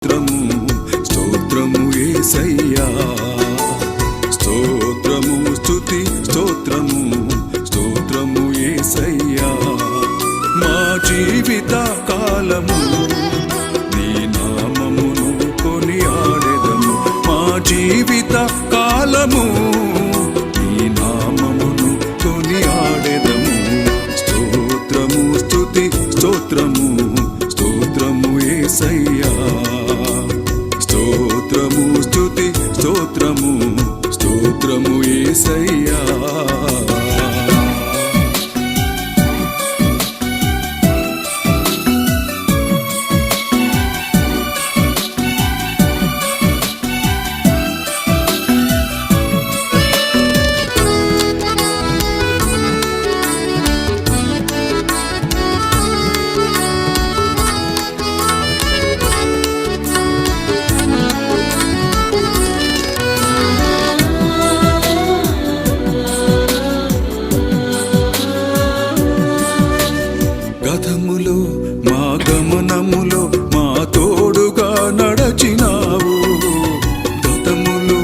స్తోత్రము యేసయ్యా, స్తోత్రము స్తుతి స్తోత్రము స్తోత్రము యేసయ్యా. మా జీవిత కాలము నీ నామమును కొనియాడెదము, మా జీవిత కాలము నీ నామమును కొనియాడెదము. స్తోత్రము స్తుతి స్తోత్రము స్తోత్రము యేసయ్యా, స్తోత్రము స్తుతి స్తోత్రము స్తోత్రము యేసయ్యా. గతములో మా గమనములో మా తోడుగా నడచినావు, గతములో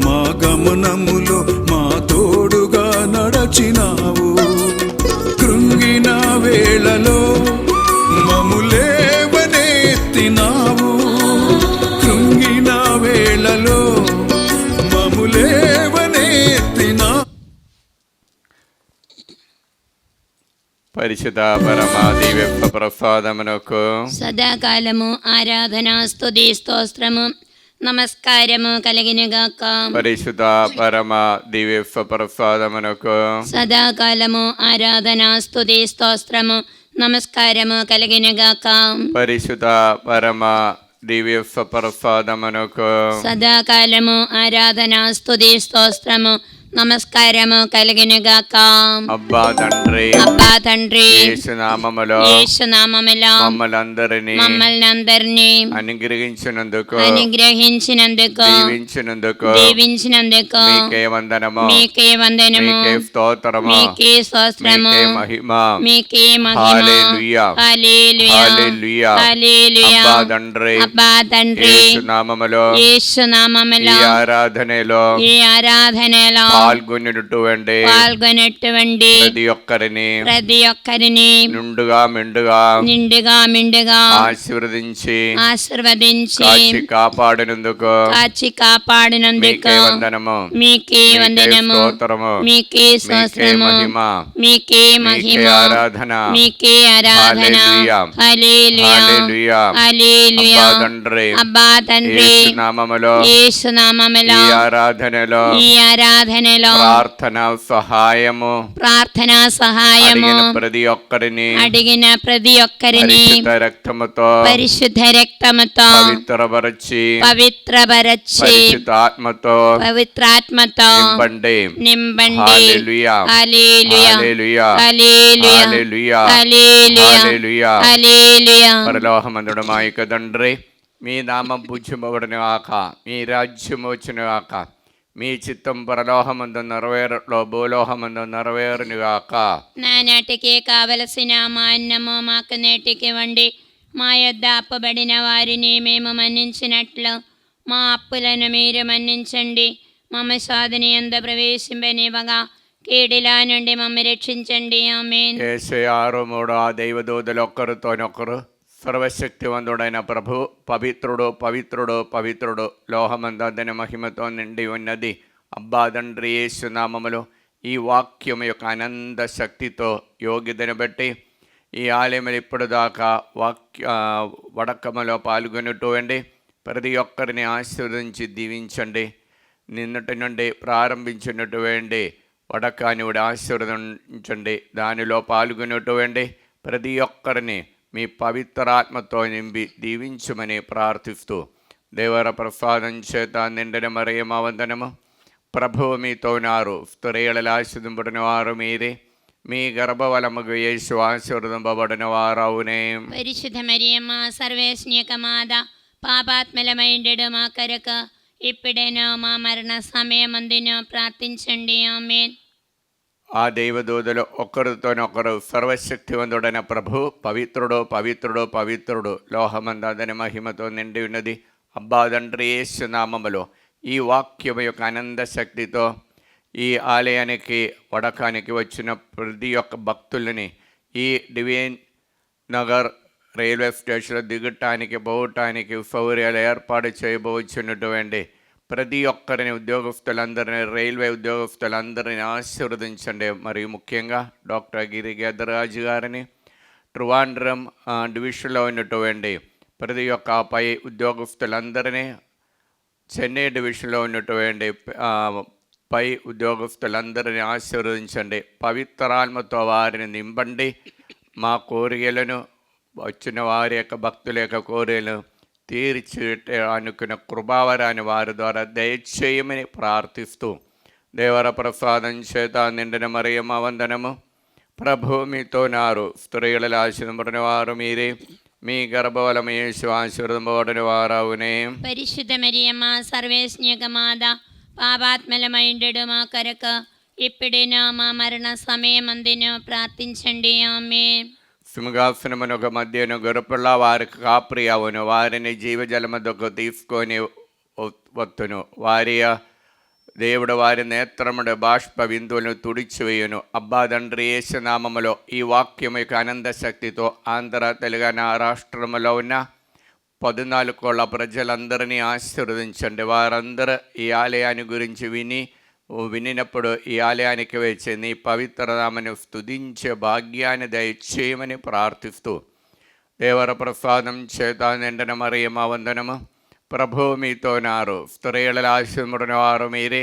మా గమనములో మా తోడుగా నడచినావు. కృంగిన వేళలో మమ్ములేవనెత్తినావు, కృంగిన వేళలో మమ్ములేవనెత్తినా. పరిశుద్ధ పరమ దివ్య ప్రసాదమునకు సదాకాలము ఆరాధన స్తుతి స్తోత్రము నమస్కారము కలిగినగాక. పరిశుద్ధ పరమ దివ్య ప్రసాదమునకు సదాకాలము ఆరాధన స్తుతి స్తోత్రము నమస్కారము కలిగినగాక. పరిశుద్ధ పరమ దివ్య ప్రసాదమునకు సదాకాలము ఆరాధన స్తుతి స్తోత్రము నమస్కారము కలిగినగాక. అబ్బా తండ్రి, అబ్బా తండ్రి, యేసునామములో యేసునామములో మమ్మల్ని అందరినీ అనుగ్రహించినందుకు దీవించినందుకు మీకే వందనము, మీకే వందనము, మీకే స్తోత్రము, మీకే స్తోత్రము, మీకే మహిమ. మీకే మహిమ. హల్లెలూయా, హల్లెలూయా, హల్లెలూయా, హల్లెలూయా. అబ్బా తండ్రి, అబ్బా తండ్రి, యేసునామములో యేసునామములో ఈ ఆరాధనలో పాల్గొనేటువంటి ప్రతి ఒక్కరిని నిండుగా మెండుగా ఆశీర్వదించి కాచి కాపాడినందుకు మీకే వందనము, మీకే వందనము, స్తోత్రము, మీకే స్తోత్రము, మీకే మహిమ, ఆరాధన, మీకే ఆరాధన. హల్లెలూయా, హల్లెలూయా, హల్లెలూయా. హల్లెలూయా. అబ్బా తండ్రి, యేసునామములో ఈ ఆరాధనలో ప్రార్థన సహాయము అడిగిన ప్రతి ఒక్కరిని పరిశుద్ధ రక్తముతో పవిత్రపరచి పవిత్రాత్మతో నింపండి. హల్లెలూయా, హల్లెలూయా, హల్లెలూయా, హల్లెలూయా. పరలోకమందుడు మా యొక్క తండ్రి, మీ నామం పూజింపబడును గాక, మీ రాజ్యము వచ్చును గాక, మీ చిత్తం పరలోకమందు నెరవేరులో భూలోకమందు నెరవేరునుగాక. నానాటికి కావలసిన మా అన్నము మాకు నేటికి ఇవ్వండి, మా యొద్ద అప్పబడిన వారిని మేము మన్నించినట్లు మా అప్పులను మీరు మన్నించండి. మమ్మ సాధన యందు ప్రవేశింపనివ్వగా కీడిలా నుండి మమ్మ రక్షించండి. ఆమేన్. యేసయ్య 6:3 ఆ దైవదూతలు ఒక్కరితోనొకరు సర్వశక్తివంతుడైన ప్రభు పవిత్రుడు పవిత్రుడు పవిత్రుడు లోహమందని మహిమతో నిండి ఉన్నది. అబ్బా తండ్రి, యేసునామములో ఈ వాక్యం యొక్క అనంత శక్తితో యోగ్యతను బట్టి ఈ ఆలయములు ఇప్పుడు దాకా వడకములో పాల్గొనటువంటి ప్రతి ఒక్కరిని ఆశీర్వదించి దీవించండి. నిన్నటి నుండి ప్రారంభించినటువంటి వడకానివుడి ఆశీర్వదించండి. దానిలో పాల్గొనటువంటి ప్రతి ఒక్కరిని మీ పవిత్రాత్మతో నింపి దీవించమని ప్రార్థిస్తూ, దేవర ప్రసాదం చేత నిండిన మరియమ్మ వందనము. ప్రభువు మీతో ఉన్నారు, స్త్రీలలో ఆశీర్వదింపబడిన వారు మీరే, మీ గర్భఫలముగు యేసు ఆశీర్వదింపబడిన వారవునే. పరిశుద్ధ మరియమ్మ సర్వేశ్వని యొక్క మాత, పాపాత్మలమైండెడు మా కొరకు ఇప్పుడేనో మా మరణ సమయమందును ప్రార్థించండి. ఆమేన్. ఆ దైవదూతలు ఒకరితోనొకరు సర్వశక్తివంతుడైన ప్రభు పవిత్రుడు పవిత్రుడు పవిత్రుడు లోహమందాదని మహిమతో నిండి ఉన్నది అబ్బా తండ్రి యేసు నామములో ఈ వాక్యం యొక్క ఆనంద శక్తితో ఈ ఆలయానికి వడకానికి వచ్చిన ప్రతి ఒక్క భక్తులని ఈ డివైన్ నగర్ రైల్వే స్టేషన్లో దిగటానికి పోవటానికి సౌకర్యాలు ఏర్పాటు చేయబోచున్నటువంటి ప్రతి ఒక్కరిని ఉద్యోగస్తులందరినీ రైల్వే ఉద్యోగస్తులందరినీ ఆశీర్వదించండి. మరియు ముఖ్యంగా డాక్టర్ గిరి గద్దరాజు గారిని ట్రివాండ్రం డివిజన్లో ఉన్నటువంటి ప్రతి ఒక్క పై ఉద్యోగస్తులందరినీ చెన్నై డివిజన్లో ఉన్నటువంటి పై ఉద్యోగస్తులందరినీ ఆశీర్వదించండి. పవిత్రాత్మతో వారిని నింపండి. మా కోరికలను వచ్చిన వారి యొక్క భక్తుల యొక్క కోరికలను తీర్చి అనుకున్న కృపావరాన్ని వారి ద్వారా దయచేయమని ప్రార్థిస్తూ దేవర ప్రసాదం చేత నిండిన మరియమ్మ వందనము. ప్రభు మీతో నారు స్త్రీలలో ఆశీర్వదింపబడిన వారు మీరే, మీ గర్భఫలము యేసు ఆశీర్వదింపబడిన వారవునే. పరిశుద్ధ మరియమ్మ సర్వేశ్ఞక మాత పాపాత్మలమైండెడు మా కొరకు ఇప్పుడైనా మా మరణ సమయమందును ప్రార్థించండి. ఆమేన్. సింహాసనమునొక మధ్యను గొరపుల వారికి కాపరి అవును, వారిని జీవజలముదొక తీసుకొని వత్తును. వారి దేవుడు వారి నేత్రముడు బాష్ప బిందువులను తుడిచివేయును. అబ్బా తండ్రి యేసు నామములో ఈ వాక్యం యొక్క ఆనంద శక్తితో ఆంధ్ర తెలంగాణ రాష్ట్రములో ఉన్న 14 కోట్ల ప్రజలందరినీ ఆశీర్వదించండి. వారందరూ ఈ ఆలయాన్ని గురించి వినినప్పుడు ఈ ఆలయానికి వచ్చి నీ పవిత్రనామను స్తుతించే భాగ్యాన్ని దయచేయమని ప్రార్థిస్తూ దేవర ప్రసాదం చేత నిండిన మరియమ్మ వందనము. ప్రభు మీతో నారు స్త్రీలలో ఆశీర్వదింపబడిన వారు మీరే,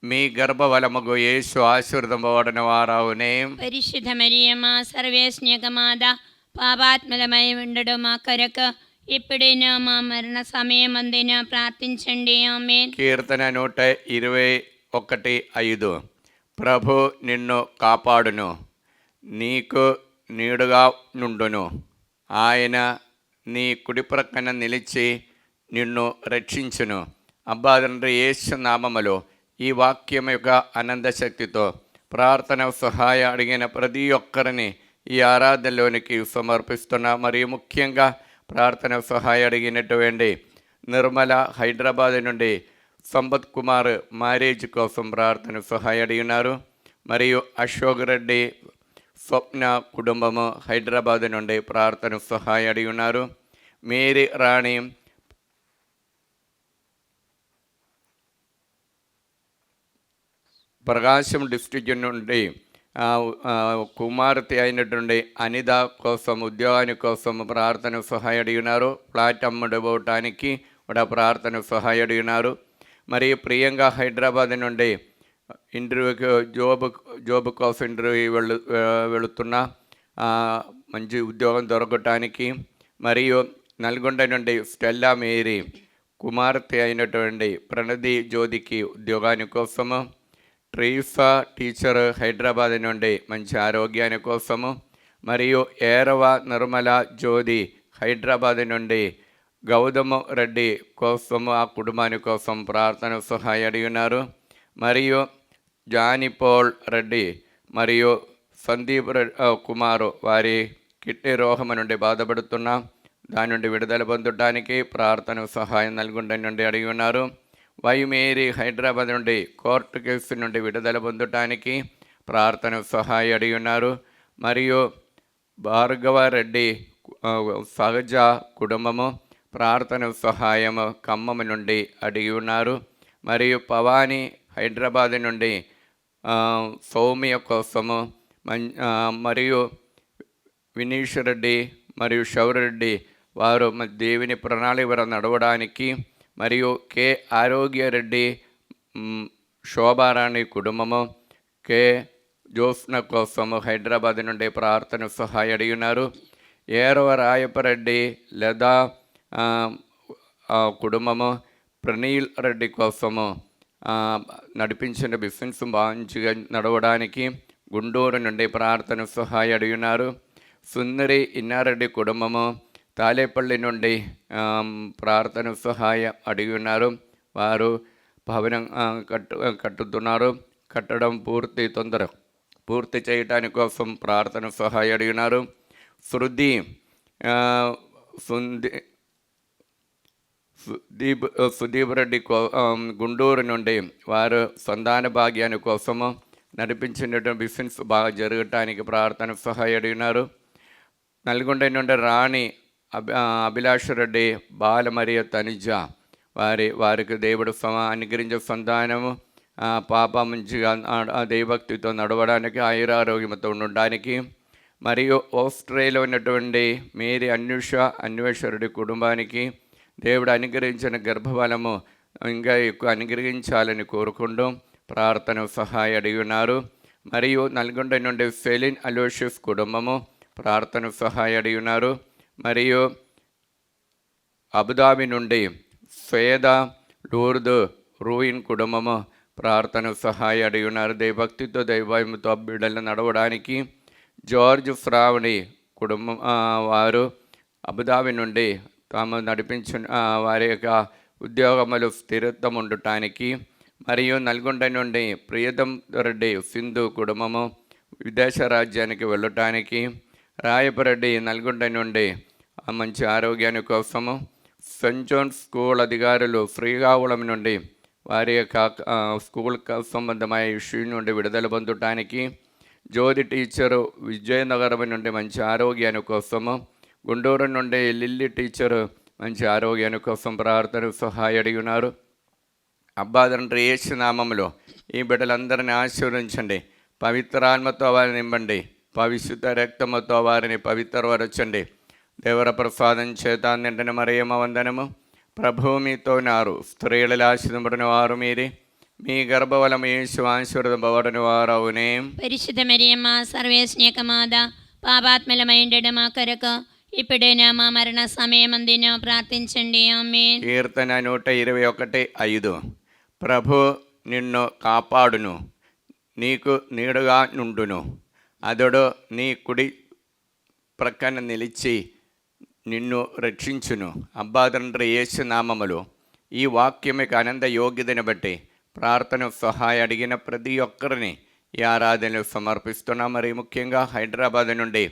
మీ గర్భఫలముగు యేసు ఆశీర్వదింపబడిన వారవునే. పరిశుద్ధ మరియమ్మ సర్వేశ్ఞక మాత పాపాత్మలమై ఉండడు మా కొరకు ఇప్పుడైనా మా మరణ సమయమందున ప్రార్థించండి. ఆమేన్. కీర్తన 121:5 ప్రభు నిన్ను కాపాడును, నీకు నీడుగా నుండును. ఆయన నీ కుడి ప్రక్కన నిలిచి నిన్ను రక్షించును. అబ్బా తండ్రి యేసు నామములో ఈ వాక్యం యొక్క ఆనంద శక్తితో ప్రార్థన సహాయ అడిగిన ప్రతి ఒక్కరిని ఈ ఆరాధనలోనికి సమర్పిస్తున్నా. మరియు ముఖ్యంగా ప్రార్థన సహాయ అడిగినటువంటి నిర్మల హైదరాబాద్ నుండి సంపత్ కుమార్ మ్యారేజ్ కోసం ప్రార్థన సహాయ అడిగినారు. మరియు అశోక్ రెడ్డి స్వప్న కుటుంబము హైదరాబాద్ నుండి ప్రార్థన సహాయ అడిగినారు. మేరీ రాణి ప్రకాశం డిస్ట్రిక్ట్ నుండి కుమార్తె అయినటువంటి అనిత కోసం ఉద్యోగాని కోసం ప్రార్థన సహాయ అడిగినారు. ఫ్లాట్ అమ్ముడుపోవటానికి కూడా ప్రార్థన సహాయ అడిగినారు. మరియు ప్రియంగా హైదరాబాద్ నుండి ఇంటర్వ్యూకి జాబ్ కోసం ఇంటర్వ్యూ వెళుతున్న మంచి ఉద్యోగం దొరకటానికి. మరియు నల్గొండ నుండి స్టెల్లా మేరీ కుమార్తె అయినటువంటి ప్రణతి జ్యోతికి ఉద్యోగాని కోసము. ట్రీసా టీచర్ హైదరాబాద్ నుండి మంచి ఆరోగ్యాని కోసము. మరియు ఏరవ నిర్మల జ్యోతి హైదరాబాద్ నుండి గౌతమ్ రెడ్డి కోసము ఆ కుటుంబాని కోసం ప్రార్థన సహాయ అడిగినారు. మరియు జానిపోల్ రెడ్డి మరియు సందీప్ కుమారు వారి కిడ్నీ రోగం నుండి బాధపడుతున్న దాని నుండి విడుదల పొందడానికి ప్రార్థన సహాయం నల్గొండ నుండి అడిగి ఉన్నారు. వైమేరీ హైదరాబాద్ నుండి కోర్టు కేసు నుండి విడుదల పొందటానికి ప్రార్థన సహాయ అడిగి ఉన్నారు. మరియు భార్గవ రెడ్డి సహజ కుటుంబము ప్రార్థన సహాయము ఖమ్మం నుండి అడిగి ఉన్నారు. మరియు పవాని హైదరాబాద్ నుండి సౌమ్య కోసము మరియు వినీష్ రెడ్డి మరియు శౌరెడ్డి వారు దేవుని ప్రణాళిక నడవడానికి. మరియు కె ఆరోగ్యరెడ్డి శోభారాణి కుటుంబము కె జోస్న కోసము హైదరాబాద్ నుండి ప్రార్థన సహాయ అడిగినారు. ఏరవ రాయపరెడ్డి లేదా కుటుంబము ప్రణీల్ రెడ్డి కోసము నడిపించిన బిజినెస్ మంచిగా నడవడానికి గుంటూరు నుండి ప్రార్థన సహాయ అడిగినారు. సుందరి ఇన్నారెడ్డి కుటుంబము తాలేపల్లి నుండి ప్రార్థన సహాయం అడిగి ఉన్నారు. వారు భవనం కట్టుతున్నారు. కట్టడం పూర్తి పూర్తి చేయటానికి కోసం ప్రార్థన సహాయం అడిగినారు. శృతి సుదీప్ రెడ్డి గుంటూరు నుండి వారు సంతాన భాగ్యాని కోసము నడిపించినటువంటి బిజినెస్ బాగా జరగటానికి ప్రార్థన సహాయం అడిగినారు. నల్గొండ నుండి రాణి అభిలాష్ రెడ్డి, బాల మరియు తనిజ వారికి దేవుడు అనుగ్రహించే సంతానము పాప మంచిగా దైవభక్తితో నడవడానికి, ఆయురారోగ్యంతో ఉండడానికి, మరియు ఆస్ట్రేలియాలో ఉన్నటువంటి మేరీ అన్వేషరుడి కుటుంబానికి దేవుడు అనుగ్రహించిన గర్భఫలము ఇంకా ఎక్కువ అనుగ్రహించాలని కోరుకుంటూ ప్రార్థన సహాయం అడిగి ఉన్నారు. మరియు నల్గొండ నుండి ఫెలిన్ అలోషియస్ కుటుంబము ప్రార్థన సహాయం అడిగి ఉన్నారు. మరియు అబుదాబి నుండి స్వేద లూర్ద్ రూయిన్ కుటుంబము ప్రార్థన సహాయం అడిగి ఉన్నారు. దైవభక్తితో దైవభయంతో బిడ్డలు నడవడానికి జార్జ్ ఫ్రావణి కుటుంబం వారు అబుదాబి నుండి తాము నడిపించిన వారి యొక్క ఉద్యోగములు స్థిరత్వం ఉండటానికి, మరియు నల్గొండ నుండి ప్రియతం రెడ్డి సింధు కుటుంబము విదేశ రాజ్యానికి వెళ్ళటానికి, రాయపరెడ్డి నల్గొండ నుండి మంచి ఆరోగ్యాన్ని కోసము, సెంట్ జోన్స్ స్కూల్ అధికారులు శ్రీకాకుళం నుండి వారి యొక్క స్కూల్ సంబంధమైన ఇష్యూ నుండి విడుదల పొందటానికి, జ్యోతి టీచరు విజయనగరం నుండి మంచి ఆరోగ్యాన్ని కోసము, గుంటూరు నుండి లిల్లీ టీచరు మంచి ఆరోగ్యాన్ని కోసం ప్రార్థన సహాయం అడిగి ఉన్నారు. అబ్బా తండ్రి యేసు నామములో ఈ బిడ్డలందరినీ ఆశీర్వదించండి, పవిత్రాత్మతో వారిని నింపండి, పరిశుద్ధ రక్తముతో వారిని పవిత్రపరచండి. దేవర ప్రసాదం చేత నిండిన మరియమ్మ వందనము. ప్రభువు మీతో ఉన్నారు, స్త్రీలలో ఆశీర్వదింపబడిన వారు మీరే, మీ గర్భఫలము యేసు ఆశీర్వదింపబడిన వారు అవునే. పరిశుద్ధ మరియమ్మ సర్వేశ్వని యొక్క మాత, పాపాత్మలమైండెడు మా కొరకు ఇప్పుడైనా మా మరణ సమయమందున ప్రార్థించండి. ఆమేన్. కీర్తన 121:5. ప్రభు నిన్ను కాపాడును, నీకు నీడుగా నుండును, అతడు నీ కుడి ప్రక్కన నిలిచి నిన్ను రక్షించును. అబ్బా తండ్రి యేసు నామములో ఈ వాక్యమికి అనంత యోగ్యతను బట్టి ప్రార్థన సహాయం అడిగిన ప్రతి ఒక్కరిని ఈ ఆరాధనలు సమర్పిస్తున్నాం. మరి ముఖ్యంగా హైదరాబాద్ నుండి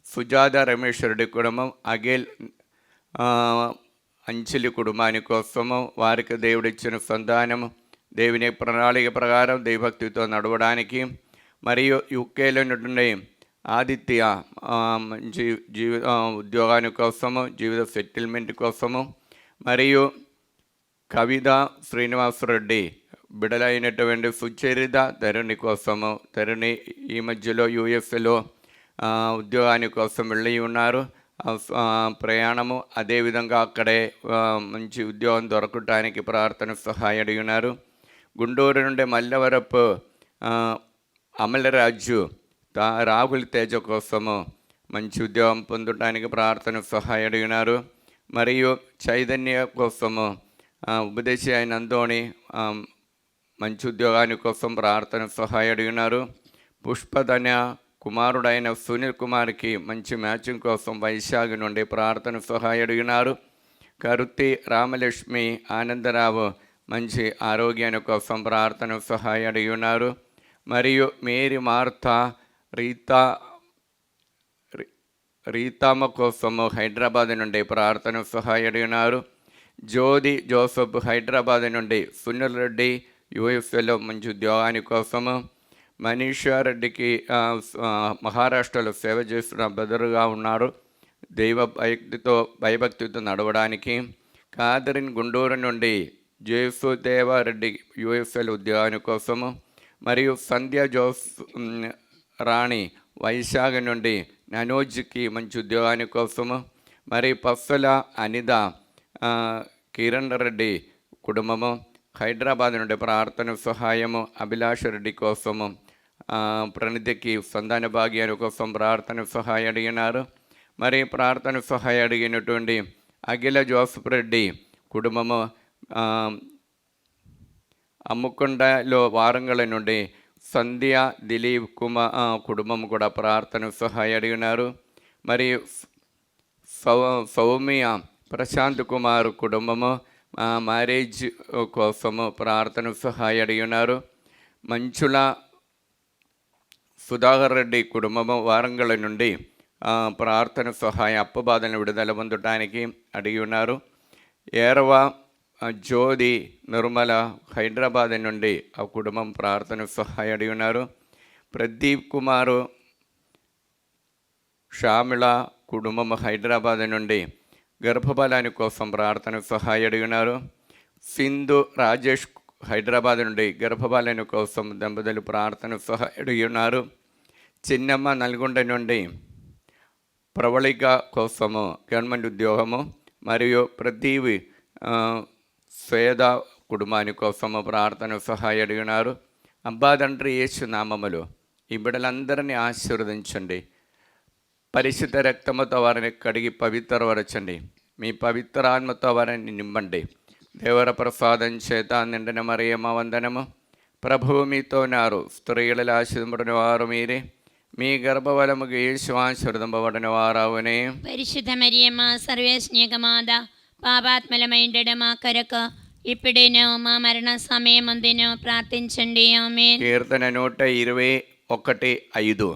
సుజాత రమేష్ రెడ్డి కుటుంబం, అఖిల్ అంచలి కుటుంబాని కోసము, వారికి దేవుడిచ్చిన సంతానము దేవుని ప్రణాళిక ప్రకారం దైవభక్తితో నడవడానికి, మరియు యూకేలో నుండి ఆదిత్య మంచి ఉద్యోగాని కోసము, జీవిత సెటిల్మెంట్ కోసము, మరియు కవిత శ్రీనివాసరెడ్డి బిడలైనటువంటి సుచరిత తరుణి కోసము. తరుణి ఈ మధ్యలో యూఎస్ఏలో ఉద్యోగాని కోసం వెళ్ళి ఉన్నారు. ప్రయాణము అదేవిధంగా అక్కడే మంచి ఉద్యోగం దొరకటానికి ప్రార్థన సహాయం అడిగి ఉన్నారు. గుంటూరు నుండి మల్లవరపు అమలరాజు రాహుల్ తేజ కోసము మంచి ఉద్యోగం పొందటానికి ప్రార్థన సహాయం అడిగినారు. మరియు చైతన్య కోసము ఉపదేశి అయిన అందోని మంచి ఉద్యోగాని కోసం ప్రార్థన సహాయం అడిగినారు. పుష్పధన్య కుమారుడైన సునీల్ కుమార్కి మంచి మ్యాచింగ్ కోసం వైశాఖ నుండి ప్రార్థన సహాయం అడిగినారు. కరుతి రామలక్ష్మి ఆనందరావు మంచి ఆరోగ్యాన్ని కోసం ప్రార్థన సహాయం అడిగి ఉన్నారు. మరియు మేరీ మార్తా రీతామ కోసము హైదరాబాద్ నుండి ప్రార్థన సహాయం అడిగినారు. జ్యోతి జోసఫ్ హైదరాబాద్ నుండి, సునీల్ రెడ్డి యూఎస్ఏలో మంచి ఉద్యోగాని కోసము, మనీషా రెడ్డికి మహారాష్ట్రలో సేవ చేస్తున్న బెదరుగా ఉన్నారు, భయభక్తితో నడవడానికి. కాదరిన్ గుంటూరు నుండి జయసుదేవారెడ్డి యూఎస్ఏలో ఉద్యోగాని కోసము, మరియు సంధ్య జోస్ రాణి వైశాఖ నుండి ననోజ్కి మంచి ఉద్యోగాని కోసము, మరి పస్సల అనిత కిరణ్ రెడ్డి కుటుంబము హైదరాబాద్ నుండి ప్రార్థన సహాయము, అభిలాష్ రెడ్డి కోసము, ప్రణితికి సంతాన భాగ్యాన్ని కోసం ప్రార్థన సహాయం అడిగినారు. మరి ప్రార్థన సహాయం అడిగినటువంటి అఖిల జోసఫ్ రెడ్డి కుటుంబము అమ్ముకొండలో వారంగల నుండి సంధ్య దిలీప్ కుమార్ కుటుంబం కూడా ప్రార్థన సహాయం అడిగినారు. మరియు సౌమ్య ప్రశాంత్ కుమార్ కుటుంబము మ్యారేజ్ కోసము ప్రార్థన సహాయం అడిగినారు. మంచుల సుధాకర్ రెడ్డి కుటుంబము వారంగళ నుండి ప్రార్థన సహాయం అప్పు బాధలను విడుదల పొందటానికి అడిగి ఉన్నారు. ఏరవ జ్యోతి నిర్మల హైదరాబాద్ నుండి ఆ కుటుంబం ప్రార్థన సహాయం అడిగి ఉన్నారు. ప్రదీప్ కుమారు షామిళ కుటుంబం హైదరాబాద్ నుండి గర్భఫలాని కోసం ప్రార్థన సహాయం అడిగి ఉన్నారు. సింధు రాజేష్ హైదరాబాద్ నుండి గర్భఫలాని కోసం దంపతులు ప్రార్థన సహాయం అడిగి ఉన్నారు. చిన్నమ్మ నల్గొండ నుండి ప్రవళిక కోసము గవర్నమెంట్ ఉద్యోగము మరియు ప్రదీప్ స్వేద కుటుంబాని కోసము ప్రార్థన సహాయం అడిగి ఉన్నారు. అబ్బా తండ్రి యేసు నామములో ఈ బిడ్డలందరినీ ఆశీర్వదించండి. పరిశుద్ధ రక్తముతో వారిని కడిగి పవిత్రపరచండి. మీ పవిత్రాత్మతో వారిని నింపండి. దేవర ప్రసాదం చేత నిండిన మరియమ్మ వందనము. ప్రభువు మీతో ఉన్నారు. స్త్రీలలో ఆశీర్వదింపబడిన వారు మీరే. మీ గర్భఫలముకు యేసు ఆశీర్వదింపబడిన వారవునే. పరిశుద్ధ మరియమ్మ సర్వేశ్నియకమాద పాపాత్మలమైండడు మా కొరకు ఇప్పుడేనో మా మరణ సమయమందును ప్రార్థించండి. ఆమేన్. కీర్తన 121:5.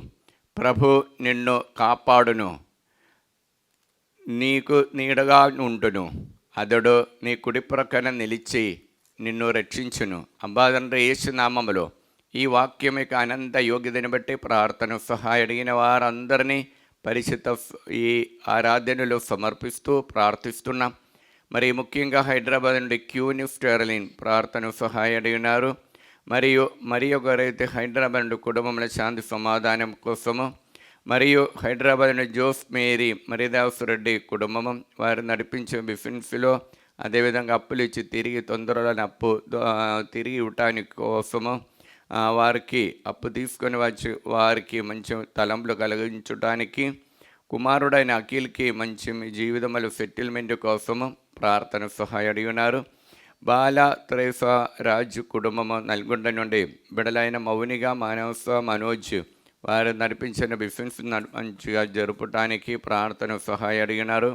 ప్రభు నిన్ను కాపాడును, నీకు నీడగా ఉంటును, అతడు నీ కుడి ప్రక్కన నిలిచి నిన్ను రక్షించును. అబ్బా తండ్రి యేసు నామములో ఈ వాక్యం యొక్క అనంత యోగ్యతని బట్టి ప్రార్థన సహాయం అడిగిన వారందరినీ పరిశుద్ధ ఈ ఆరాధనలో సమర్పిస్తూ ప్రార్థిస్తున్నాం. మరి ముఖ్యంగా హైదరాబాద్ నుండి క్యూనిఫ్ టెర్లిన్ ప్రార్థన సహాయం అడిగినారు. మరి ఒకరైతే హైదరాబాద్ నుండి కుటుంబంలో శాంతి సమాధానం కోసము, మరియు హైదరాబాద్ నుండి జోస్ మేరీ మరిదాస్ రెడ్డి కుటుంబము వారు నడిపించే బిఫిన్స్లో, అదేవిధంగా అప్పులు ఇచ్చి తిరిగి తొందరలో అప్పు తిరిగి ఇవ్వటానికి కోసము వారికి అప్పు తీసుకొని వచ్చి వారికి మంచి తలంపులు కలిగించడానికి, కుమారుడైన అఖిల్కి మంచి జీవితంలో సెటిల్మెంట్ కోసము ప్రార్థన సహాయం అడిగి ఉన్నారు. బాల త్రేసా రాజు కుటుంబము నల్గొండ నుండి బిడలైన మౌనిగా మనోజ్ వారు నడిపించిన బిజినెస్ మంచిగా జరుపటానికి ప్రార్థన సహాయం అడిగినారు.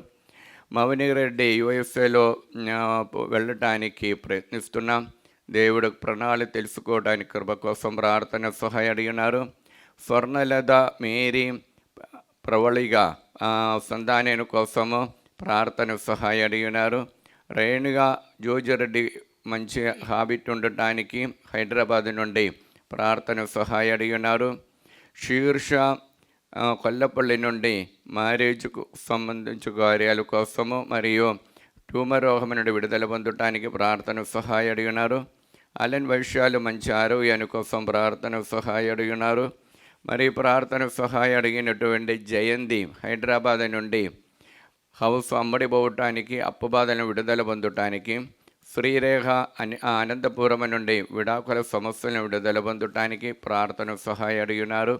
మౌని రెడ్డి యుఎస్ఏలో వెళ్ళటానికి ప్రయత్నిస్తున్నాం. దేవుడు ప్రణాళిక తెలుసుకోవడానికి కృప కోసం ప్రార్థన సహాయం అడిగినారు. స్వర్ణలత మేరీ ప్రవళిగా సంతానం కోసము ప్రార్థన సహాయం అడిగినారు. రేణుగా జోజిరెడ్డి మంచి హాబిట్ ఉండటానికి హైదరాబాద్ నుండి ప్రార్థన సహాయం అడిగినారు. శీర్ష కొల్లపల్లి నుండి మ్యారేజ్కు సంబంధించిన కార్యాల కోసము మరియు ట్యూమర్ రోగం నుండి విడుదల పొందటానికి ప్రార్థన సహాయం అడిగినారు. అలెన్ వైశ్యాలు మంచి ఆరోగ్యాన్ని కోసం ప్రార్థన సహాయం అడిగినారు. మరియు ప్రార్థన సహాయం అడిగినటువంటి జయంతి హైదరాబాద్ నుండి హౌస్ అమ్మడి పోవటానికి, అప్పు బాధలను విడుదల పొందటానికి, శ్రీరేఖ అనంతపురం నుండి విడాకుల సమస్యలను విడుదల పొందటానికి ప్రార్థన సహాయం అడిగినారు.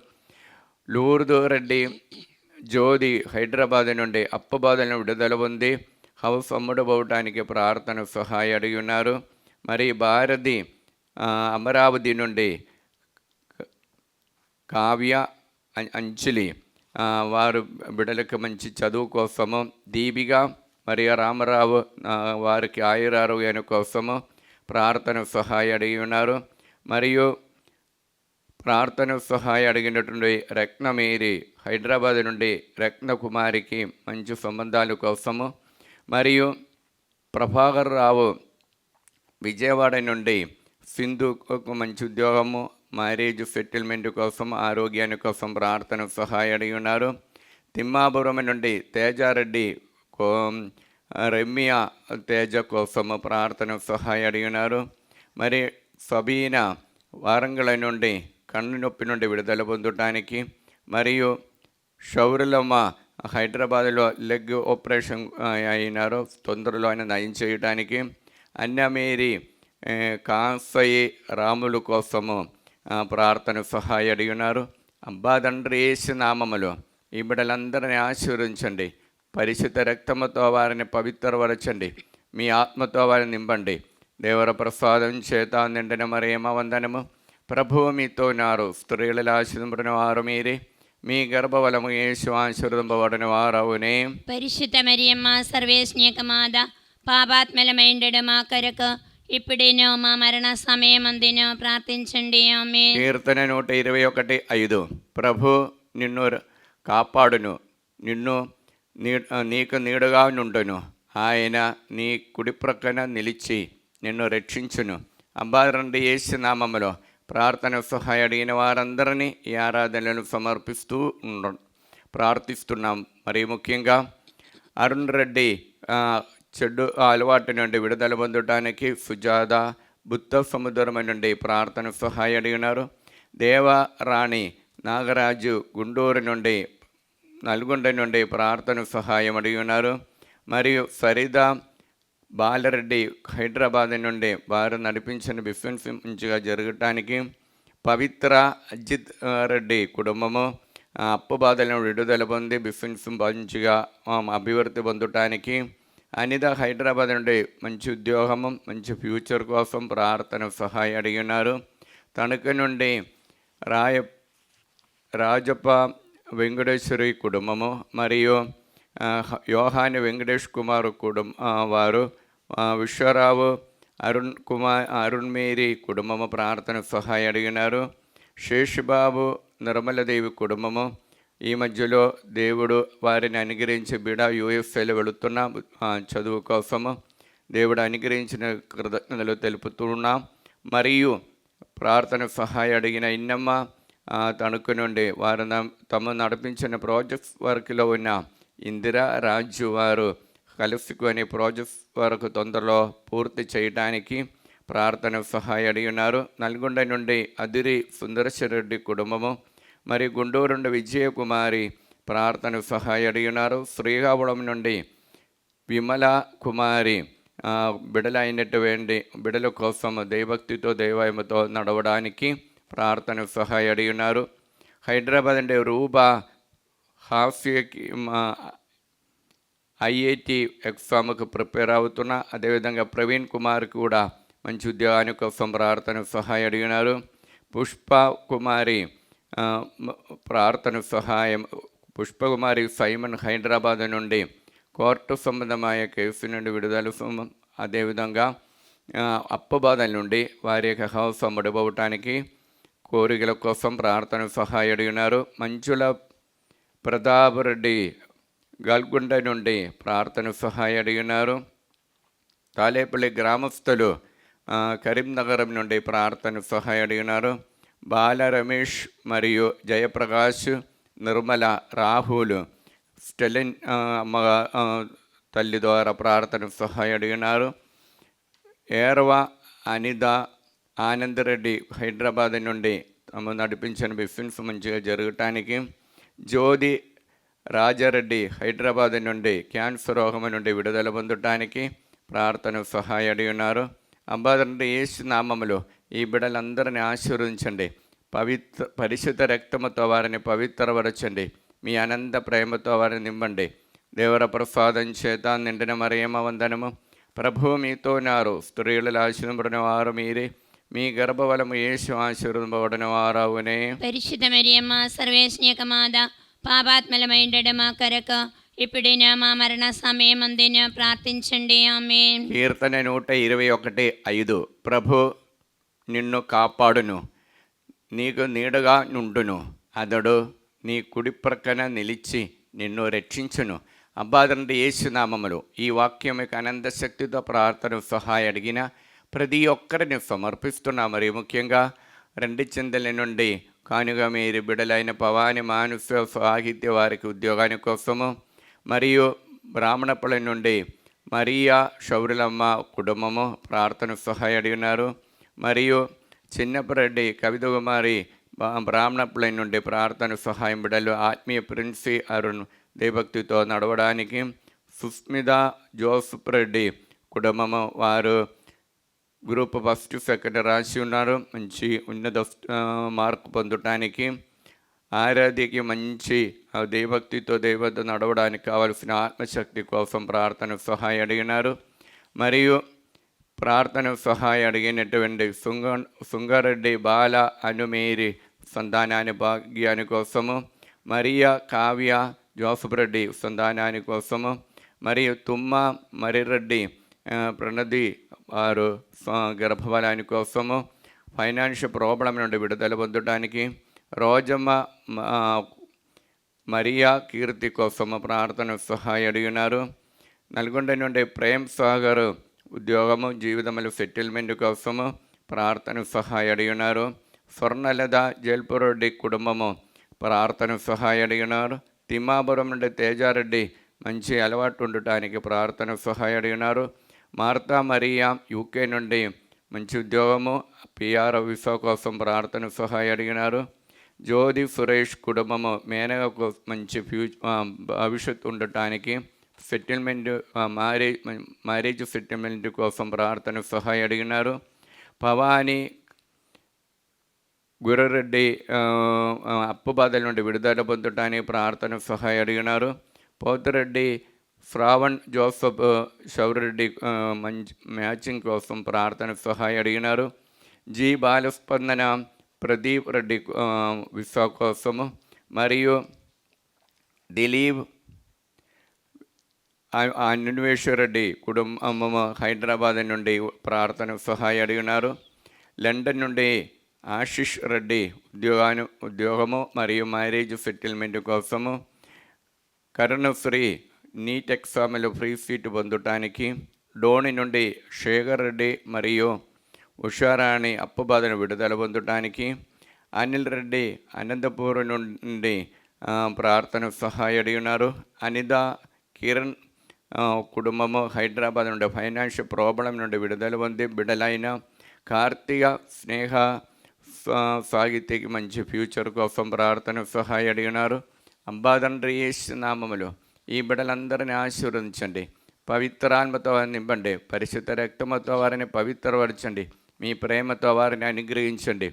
లూర్దు రెడ్డి జ్యోతి హైదరాబాద్ నుండి అప్పు బాధలను విడుదల పొంది హౌస్ అమ్ముడు పోవటానికి ప్రార్థన సహాయం అడిగినారు. మరి భారతి అమరావతి నుండి కావ్య అంజలి వారు బిడ్డలకు మంచి చదువు కోసము, దీపిక మరియు రామరావు వారికి ఆయురారోగ్యాన్ని కోసము ప్రార్థన సహాయం అడిగి ఉన్నారు. మరియు ప్రార్థన సహాయం అడిగినటువంటి రత్నమేరి హైదరాబాద్ నుండి రత్నకుమారికి మంచి సంబంధాల కోసము, మరియు ప్రభాకర్ రావు విజయవాడ నుండి సింధుకు మంచి ఉద్యోగము, మ్యారేజ్ సెటిల్మెంట్ కోసం, ఆరోగ్యాన్ని కోసం ప్రార్థన సహాయం అడిగి ఉన్నారు. తిమ్మాపురం నుండి తేజారెడ్డి రమ్య తేజ కోసము ప్రార్థన సహాయం అడిగి ఉన్నారు. మరి సబీనా వారంగళ నుండి కన్ను నొప్పి నుండి విడుదల పొందటానికి, మరియు షౌరులమ్మ హైదరాబాద్లో లెగ్ ఆపరేషన్ అయినారు, తొందరలో ఆయన నయం చేయడానికి, అన్నమేరి కాంసయి రాములు కోసము ప్రార్థన సహాయం అడిగి ఉన్నారు. అబ్బా తండ్రి యేసు నామములో ఈ బిడ్డలందరినీ ఆశీర్వదించండి. పరిశుద్ధ రక్తముతో వారిని పవిత్రపరచండి. మీ ఆత్మతో వారిని నింపండి. దేవర ప్రసాదం చేత నిండిన మరియమ్మ వందనము. ప్రభువు మీతో ఉన్నారు. స్త్రీలలో ఆశీర్వదింపబడిన వారు మీరే. మీ గర్భఫలము యేసు ఆశీర్వదింపబడిన వారవునే. పరిశుద్ధ మరియమ్మ సర్వేశ్నియకమాద పాపాత్మలమైండడు మా కొరకు ఇప్పుడేనో మా మరణ సమయమందును ప్రార్థించండి. ఆమేన్. కీర్తన 121:5. ప్రభు నిన్ను కాపాడును, నిన్ను నీకు నీడగా నుండును, ఆయన నీ కుడి ప్రక్కన నిలిచి నిన్ను రక్షించును. అబ్బారండి యేసు నామములో ప్రార్థన సహాయ అడిగిన వారందరినీ ఈ ఆరాధనలను సమర్పిస్తూ ప్రార్థిస్తున్నాం. మరి ముఖ్యంగా అరుణ్ రెడ్డి చెడు అలవాటు నుండి విడుదల పొందడానికి సుజాత బుద్ధ సముద్రం నుండి ప్రార్థన సహాయ అడిగినారు. దేవరాణి నాగరాజు గుంటూరు నుండి నల్గొండ నుండి ప్రార్థన సహాయం అడిగినారు. మరియు ఫరీదా బాలరెడ్డి హైదరాబాద్ నుండి వారు నడిపించిన బిఫెన్స్ మంచిగా జరగటానికి, పవిత్ర అజిత్ రెడ్డి కుటుంబము అప్పు బాధలను విడుదల పొంది బిఫెన్స్ మంచిగా అభివృద్ధి పొందటానికి, అనిత హైదరాబాద్ నుండి మంచి ఉద్యోగము మంచి ఫ్యూచర్ కోసం ప్రార్థన సహాయం అడిగినారు. తణుకు నుండి రాజప్ప వెంకటేశ్వరి కుటుంబము మరియు యోహాని వెంకటేష్ కుమార్ వారు, విశ్వరావు అరుణ్ మేరీ కుటుంబము ప్రార్థన సహాయం అడిగినారు. శేషుబాబు నిర్మలదేవి కుటుంబము ఈ మధ్యలో దేవుడు వారిని అనుగ్రహించి బిడ యూఎఫ్ఏలో వెళుతున్న చదువు కోసము దేవుడు అనుగ్రహించిన కృతజ్ఞతలు తెలుపుతున్నాం. మరియు ప్రార్థన సహాయం అడిగిన ఇన్నమ్మ తణుకు నుండి వారు తమ నడిపించిన ప్రాజెక్ట్స్ వర్క్లో ఉన్న ఇందిరా రాజు వారు కలుసుకొని ప్రాజెక్ట్స్ వరకు తొందరలో పూర్తి చేయడానికి ప్రార్థన సహాయం అడిగినారు. నల్గొండ నుండి అదిరి సుందరశరెడ్డి కుటుంబము మరియు గుంటూరు నుండి విజయకుమారి ప్రార్థన సహాయం అడిగినారు. శ్రీకాకుళం నుండి విమల కుమారి బిడల కోసం దైవభక్తితో దైవమతో నడవడానికి ప్రార్థన సహాయం అడిగినారు. హైదరాబాద్ నుండి రూబా హాఫ్యకి ఐఐటి ఎగ్జామ్కు ప్రిపేర్ అవుతున్న, అదేవిధంగా ప్రవీణ్ కుమార్ కూడా మంచి ఉద్యోగాని కోసం ప్రార్థన సహాయం అడిగినారు. పుష్పకుమారి పుష్పకుమారి సైమన్ హైదరాబాద్ నుండి కోర్టు సంబంధమైన కేసు నుండి విడుదల, అదేవిధంగా అప్పు బాధల నుండి వారి యొక్క హౌస్ అమ్ముడుపోవటానికి కోరికల కోసం ప్రార్థన సహాయం అడిగినారు. మంచుల ప్రతాప్ రెడ్డి గల్గొండ నుండి ప్రార్థన సహాయం అడిగినారు. తాలేపల్లి గ్రామస్తులు కరీంనగరం నుండి ప్రార్థన సహాయం అడిగినారు. బాల రమేష్ మరియు జయప్రకాష్, నిర్మల, రాహుల్, స్టెలిన్ తల్లి ద్వారా ప్రార్థన సహాయం అడిగినారు. ఏర్వ అనిత ఆనందరెడ్డి హైదరాబాద్ నుండి తమ నడిపించిన బిఫిన్స్ మంచిగా జరగటానికి, జ్యోతి రాజారెడ్డి హైదరాబాద్ నుండి క్యాన్సర్ రోగం నుండి విడుదల పొందటానికి ప్రార్థన సహాయం అడిగినారు. అబ్బాదంటే యేసు నామములో ఈ బిడ్డలందరినీ ఆశీర్వదించండి. పరిశుద్ధ రక్తముతో వారిని పవిత్రపరచండి. మీ అనంత ప్రేమతో వారిని నింపండి. దేవర ప్రసాదం చేత నిండిన మరియమ్మ వందనము. ప్రభువు మీతో ఉన్నారు, స్త్రీలలో ఆశీర్వదింపబడిన వారు మీరే, మీ గర్భఫలము యేసు ఆశీర్వదింపబడిన వారవునే. పరిశుద్ధ మరియమ్మ సర్వేశ్వర మాత, పాపాత్మలమైండడ మా కొరకు ఇప్పుడైనా మా మరణ సమయమందున ప్రార్థించండి. ఆమేన్. కీర్తన 121:5. ప్రభు నిన్ను కాపాడును, నీకు నీడగా నుండును, అతడు నీ కుడి ప్రక్కన నిలిచి నిన్ను రక్షించును. అబ్బాదండి యేసు నామములు ఈ వాక్యం యొక్క అనంత శక్తితో ప్రార్థన సహాయం అడిగిన ప్రతి ఒక్కరిని సమర్పిస్తున్నా. మరి ముఖ్యంగా 2 చింతల నుండి కానుగా మీరు బిడలైన పవాని మానుస సాహిత్య వారికి ఉద్యోగాని కోసము, మరియు బ్రాహ్మణపల్లి నుండి మరియా శౌరులమ్మ కుటుంబము ప్రార్థన సహాయం అడిగినారు. మరియు చిన్నపరెడ్డి కవిత కుమారి బ్రాహ్మణపల్లి నుండి ప్రార్థన సహాయం బిడలు. ఆత్మీయ ప్రిన్సి అరుణ్ దేవభక్తితో నడవడానికి, సుస్మిత జోసఫ్ రెడ్డి కుటుంబము వారు గ్రూప్ 1, 2 రాసి ఉన్నారు. మంచి ఉన్నత మార్కు పొందటానికి, ఆరాధ్యకి మంచి దేవభక్తితో దైవతో నడవడానికి కావలసిన ఆత్మశక్తి కోసం ప్రార్థన సహాయం అడిగినారు. మరియు ప్రార్థన సహాయం అడిగినటువంటి సుంగారెడ్డి బాల అనుమేరి సంతానాన్ని భాగ్యాని కోసము, మరియా కావ్య జోసఫ్ రెడ్డి సంతానాని కోసము, మరియు తుమ్మ మర్రిరెడ్డి ప్రణతి వారు గర్భఫలాని కోసము, ఫైనాన్షియల్ ప్రాబ్లం నుండి విడుదల పొందడానికి, రోజమ్మ మరియా కీర్తి కోసము ప్రార్థన సహాయం అడిగినారు. నల్గొండ నుండి ప్రేమ్ సాగర్ ఉద్యోగము జీవితములు సెటిల్మెంట్ కోసము ప్రార్థన సహాయం అడిగినారు. స్వర్ణలత జల్పురెడ్డి కుటుంబము ప్రార్థన సహాయం అడిగినారు. తిమ్మాపురం నుండి తేజారెడ్డి మంచి అలవాటు ఉండటానికి ప్రార్థన సహాయం అడిగినారు. మార్తా మరియా యూకే నుండి మంచి ఉద్యోగము పిఆర్ వీసా కోసం ప్రార్థన సహాయం అడిగినారు. జ్యోతి సురేష్ కుటుంబము మేనగకు మంచి భవిష్యత్తు ఉండటానికి సెటిల్మెంట్ మ్యారేజ్ సెటిల్మెంట్ కోసం ప్రార్థన సహాయం అడిగినారు. భవానీ గుర్రెడ్డి అప్పు బాధల నుండి విడుదల పొందటానికి ప్రార్థన సహాయం అడిగినారు. పోతిరెడ్డి శ్రావణ్ జోసఫ్ శౌరెడ్డి మంచి మ్యాచింగ్ కోసం ప్రార్థన సహాయం అడిగినారు. జి బాలస్పందన ప్రదీప్ రెడ్డి విసా కోసము మరియు దిలీప్ అన్వేశ్వరెడ్డి కుటుంబము హైదరాబాద్ నుండి ప్రార్థన సహాయం అడిగినారు. లండన్ నుండి ఆశిష్ రెడ్డి ఉద్యోగము మరియు మ్యారేజ్ సెటిల్మెంట్ కోసము, కరుణశ్రీ నీట్ ఎగ్జామ్లో ఫ్రీ సీటు పొందటానికి, డోని నుండి శేఖర్ రెడ్డి మరియు ఉషారాణి అప్పు బాధను విడుదల పొందటానికి, అనిల్ రెడ్డి అనంతపూర్ నుండి ప్రార్థన సహాయం అడిగినారు. అనిత కిరణ్ కుటుంబము హైదరాబాద్ నుండి ఫైనాన్షియల్ ప్రాబ్లం నుండి విడుదల పొంది బిడ్డలైన కార్తీక స్నేహ సాహిత్యకి మంచి ఫ్యూచర్ కోసం ప్రార్థన సహాయం అడిగినారు. అబ్బా తండ్రి యేసు నామములో ఈ బిడ్డలందరినీ ఆశీర్వదించండి, పవిత్రాత్మతో వారిని నింపండి, పరిశుద్ధ రక్తముతో వారిని పవిత్రపరచండి, మీ ప్రేమతో వారిని అనుగ్రహించండి.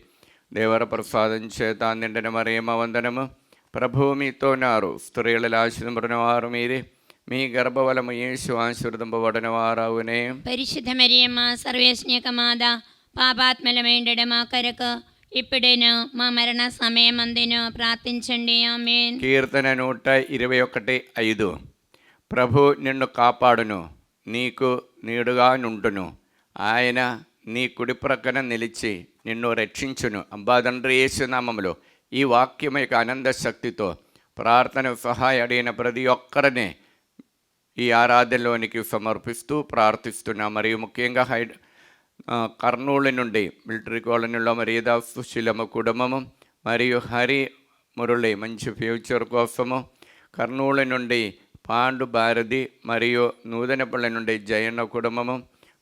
దేవర ప్రసాదం చేత నిండిన మరియమ్మ వందనము. ప్రభువు మీతో ఉన్నారు, స్త్రీలలో ఆశీర్వదింపబడిన వారు మీరే, మీ గర్భఫలము యేసు ఆశీర్వదింపబడిన వారవునే. పరిశుద్ధ మరియమ్మ సర్వేశ్వక మాత, పాపాత్మలమైండడ మా కొరకు ఇప్పుడేను మా మరణ సమయమందును ప్రార్థించండి. ఆమేన్. కీర్తన 121:5. ప్రభు నిన్ను కాపాడును, నీకు నీడుగా నుండును, ఆయన నీ కుడి ప్రక్కన నిలిచి నిన్ను రక్షించును. అబ్బా తండ్రి యేసు నామములో ఈ వాక్యం యొక్క ఆనంద శక్తితో ప్రార్థన సహాయం అడిగిన ప్రతి ఒక్కరిని ఈ ఆరాధనలోనికి సమర్పిస్తూ ప్రార్థిస్తున్నా. మరియు ముఖ్యంగా కర్నూలు నుండి మిలిటరీ కాలనీలో మరియదా సుశీలమ్మ కుటుంబము మరియు హరి మురళి మంచి ఫ్యూచర్ కోసము, కర్నూలు నుండి పాండు భారతి మరియు నూతనపల్లి నుండి జయన్న కుటుంబము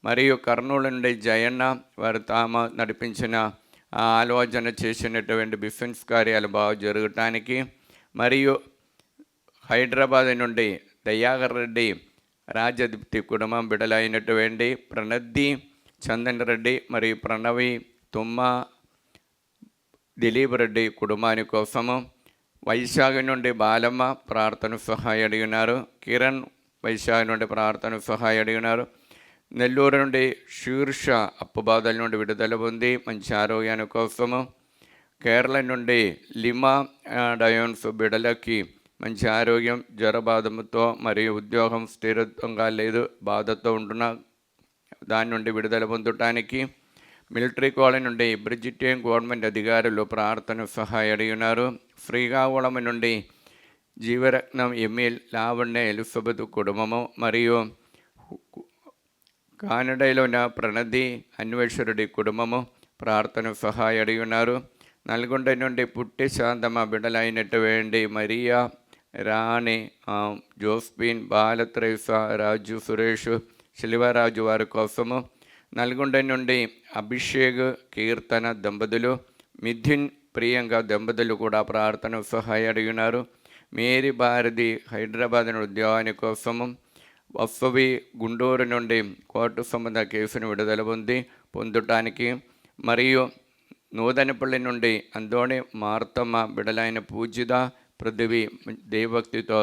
మరియు కర్నూలు నుండి జయన్న వారు తాము నడిపించిన ఆలోచన చేసినటువంటి బిజినెస్ కార్యాలు బాగా జరగటానికి, మరియు హైదరాబాద్ నుండి దయాకర్ రెడ్డి రాజదీప్తి కుటుంబం బిడలైనటువంటి ప్రణద్ది చందన్ రెడ్డి మరియు ప్రణవి తుమ్మ దిలీప్ రెడ్డి కుటుంబాని కోసము, వైశాఖ నుండి బాలమ్మ ప్రార్థన సహాయం అడిగినారు. కిరణ్ వైశాఖ నుండి ప్రార్థన సహాయం అడిగినారు. నెల్లూరు నుండి శీర్ష అప్పు బాధల నుండి విడుదల పొంది మంచి ఆరోగ్యాన్ని కోసము, కేరళ నుండి లిమా డయోన్స్ బిడలకి మంచి ఆరోగ్యం, జ్వరబాధముతో మరియు ఉద్యోగం స్థిరత్వంగా లేదు, బాధతో ఉంటున్న దాని నుండి విడుదల పొందటానికి, మిలిటరీ కాలనీ నుండి బ్రిజిటియన్ గవర్నమెంట్ అధికారులు ప్రార్థన సహాయం అడిగినారు. శ్రీకాకుళం నుండి జీవరత్నం ఎమ్మెల్ లావణ్య ఎలిజబెత్ కుటుంబము మరియు కానడలోని ప్రణతి అన్వేశ్వరుడి కుటుంబము ప్రార్థన సహాయం అడిగినారు. నల్గొండ నుండి పుట్టి శాంతమ్మ బిడ్డలైనటువంటి మరియా రాణి జోస్పిన్ బాలత్రేస రాజు సురేష్ శిల్వరాజు వారి కోసము, నల్గొండ నుండి అభిషేక్ కీర్తన దంపతులు, మిథున్ ప్రియాంక దంపతులు కూడా ప్రార్థన సహాయం అడిగినారు. మేరీ భారతి హైదరాబాద్ ఉద్యోగాని కోసము, వసవి గుంటూరు నుండి కోర్టు సంబంధ కేసును విడుదల పొందటానికి, మరియు నూతనపల్లి నుండి అందోణి మార్తమ్మ బిడలైన పూజిత పృథ్వీ దేవభక్తితో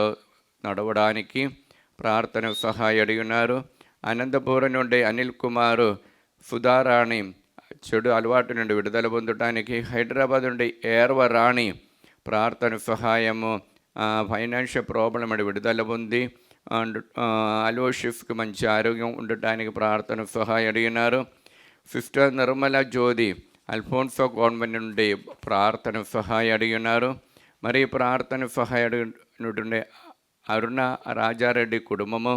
నడవడానికి ప్రార్థన సహాయం అడిగినారు. అనంతపురం నుండి అనిల్ కుమార్ సుధారాణి చెడు అలవాటు నుండి విడుదల పొందటానికి, హైదరాబాద్ నుండి ఏర్వ రాణి ప్రార్థన సహాయము ఫైనాన్షియల్ ప్రాబ్లం నుండి విడుదల పొంది అలోషిఫ్కి మంచి ఆరోగ్యం ఉండటానికి ప్రార్థన సహాయం అడిగినారు. సిస్టర్ నిర్మల జ్యోతి అల్ఫోన్సో గవర్నమెంట్ నుండి ప్రార్థన సహాయం అడిగినారు. మరి ప్రార్థన సహాయం అడిగినటువంటి అరుణ రాజారెడ్డి కుటుంబము,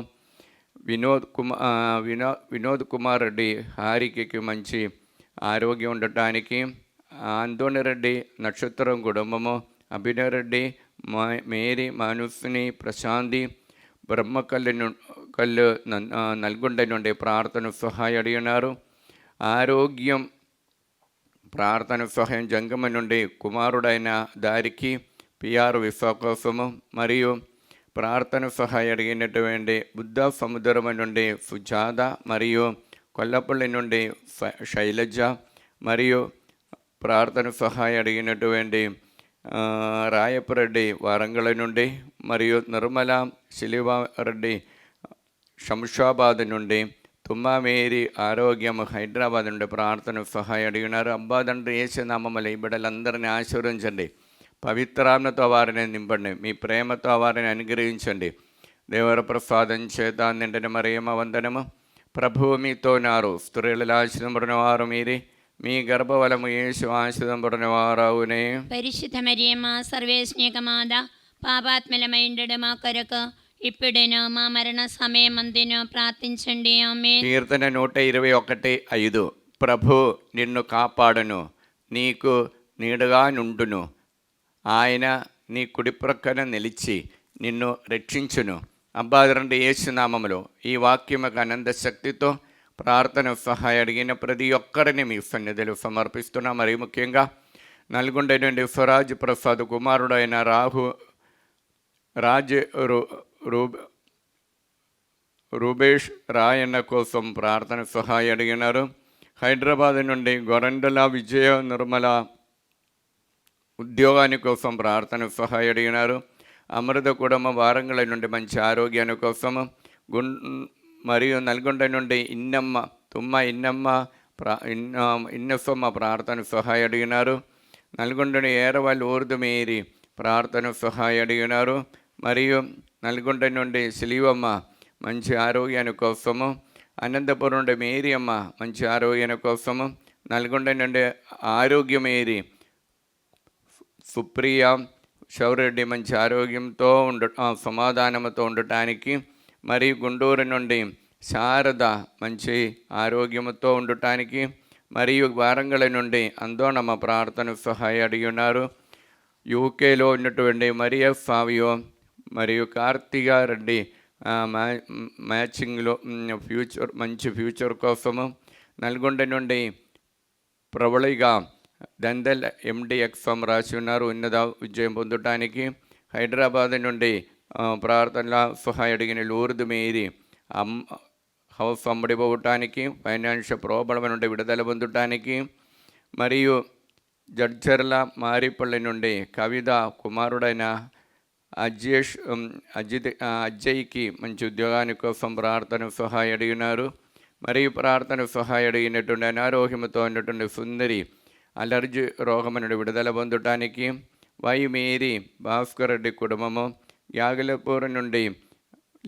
వినోద్ కుమార్ రెడ్డి హారికకి మంచి ఆరోగ్యం ఉండటానికి, ఆందోని రెడ్డి నక్షత్రం కుటుంబము, అభినవ్ రెడ్డి, మేరీ, మనుస్ని, ప్రశాంతి కళ్ళు నల్గొండ నుండి ప్రార్థన సహాయం అడిగినారు. ఆరోగ్యం ప్రార్థన సహాయం జంగమ నుండి కుమారుడైన దారికి పిఆర్ విశ్వాకోసము, మరియు ప్రార్థన సహాయం అడిగినటువంటి బుద్ధ సముద్రం నుండి సుజాత, మరియు కొల్లపల్లి నుండి శైలజ, మరియు ప్రార్థన సహాయం అడిగినటువంటి రాయపరెడ్డి వారంగళ నుండి, మరియు నిర్మల శిలివారెడ్డి శంషాబాద్ నుండి, తుమ్మామేరి ఆరోగ్యం హైదరాబాద్ నుండి ప్రార్థన సహాయం అడిగినారు. అబ్బా తండ్రి యేసునామములో ఈ బిడ్డలందరినీ ఆశీర్వదించండి, పవిత్రాత్మతో వారిని నింపండి, మీ ప్రేమతో వారిని అనుగ్రహించండి. దేవర ప్రసాదం చేత నిండిన మరియమ్మ వందనము. ప్రభువు మీతో నారు, స్త్రీలలో ఆశీర్వదింపబడిన వారు మీరే, మీ గర్భఫలము యేసు ఆశీర్వదింపబడిన వారవునే. పరిశుద్ధ మరియమ్మ సర్వేశ్వనిక మాత, పాపాత్మలమైండడు మా కొరకు ఇప్పుడేను మా మరణ సమయమందును ప్రార్థించండి. ఆమేన్. కీర్తన 121:5. ప్రభు నిన్ను కాపాడును, నీకు నీడగా నుండును, ఆయన నీ కుడి ప్రక్కన నిలిచి నిన్ను రక్షించును. అబ్బాదండి యేసునామములో ఈ వాక్యముకు అనంత శక్తితో ప్రార్థన సహాయం అడిగిన ప్రతి ఒక్కరిని మీ సన్నిధిలో సమర్పిస్తున్నా. మరి ముఖ్యంగా నల్గొండ నుండి ఫరాజ్ ప్రసాద్ కుమారుడైన రూబేష్ రాయన్న కోసం ప్రార్థన సహాయం అడిగినారు. హైదరాబాద్ నుండి గొరండల విజయ నిర్మల ఉద్యోగాని కోసం ప్రార్థన సహాయం అడిగినారు. అమృత కుటుంబ వారంగళ నుండి మంచి ఆరోగ్యాని కోసము, మరియు నల్గొండ నుండి ఇన్నమ్మ ప్రార్థన సహాయం అడిగినారు. నల్గొండని ఏరవాళ్ళు ఊర్దు మేరి ప్రార్థన సహాయం అడిగినారు. మరియు నల్గొండ నుండి సిలివమ్మ మంచి ఆరోగ్యాని కోసము, అనంతపురం నుండి మేరీ అమ్మ మంచి ఆరోగ్యాని కోసము, నల్గొండ నుండి ఆరోగ్యమేరి సుప్రియ శౌరెడ్డి మంచి ఆరోగ్యంతో సమాధానంతో ఉండటానికి, మరియు గుంటూరు నుండి శారద మంచి ఆరోగ్యంతో ఉండటానికి, మరియు వారంగళ నుండి అందోనమ్మ ప్రార్థన సహాయం అడిగి ఉన్నారు. యూకేలో ఉన్నటువంటి మరియా ఫావియో మరియు కార్తిక రెడ్డి మ్యాచింగ్లో మంచి ఫ్యూచర్ కోసము, నల్గొండ నుండి ప్రబలిగా దందల్ ఎండి ఎగ్జామ్ రాసి ఉన్నారు, ఉన్నత విజయం పొందటానికి. హైదరాబాద్ నుండి ప్రార్థనల సహాయం అడిగిన లూర్దు మేరీ హౌస్ అమ్మడిపోవటానికి, ఫైనాన్షియల్ ప్రాబ్లం నుండి విడుదల పొందటానికి, మరియు జడ్చర్ల మారిపల్లి నుండి కవిత కుమారుడైన అజ్జయ్కి మంచి ఉద్యోగాని కోసం ప్రార్థన సహాయం అడిగినారు. మరియు ప్రార్థన సహాయం అడిగినటువంటి అనారోగ్యంతో ఉన్నటువంటి సుందరి అలర్జీ రోగం నుండి విడుదల పొందటానికి, మేరీ భాస్కర్ రెడ్డి కుటుంబము, యాగలపూర్ నుండి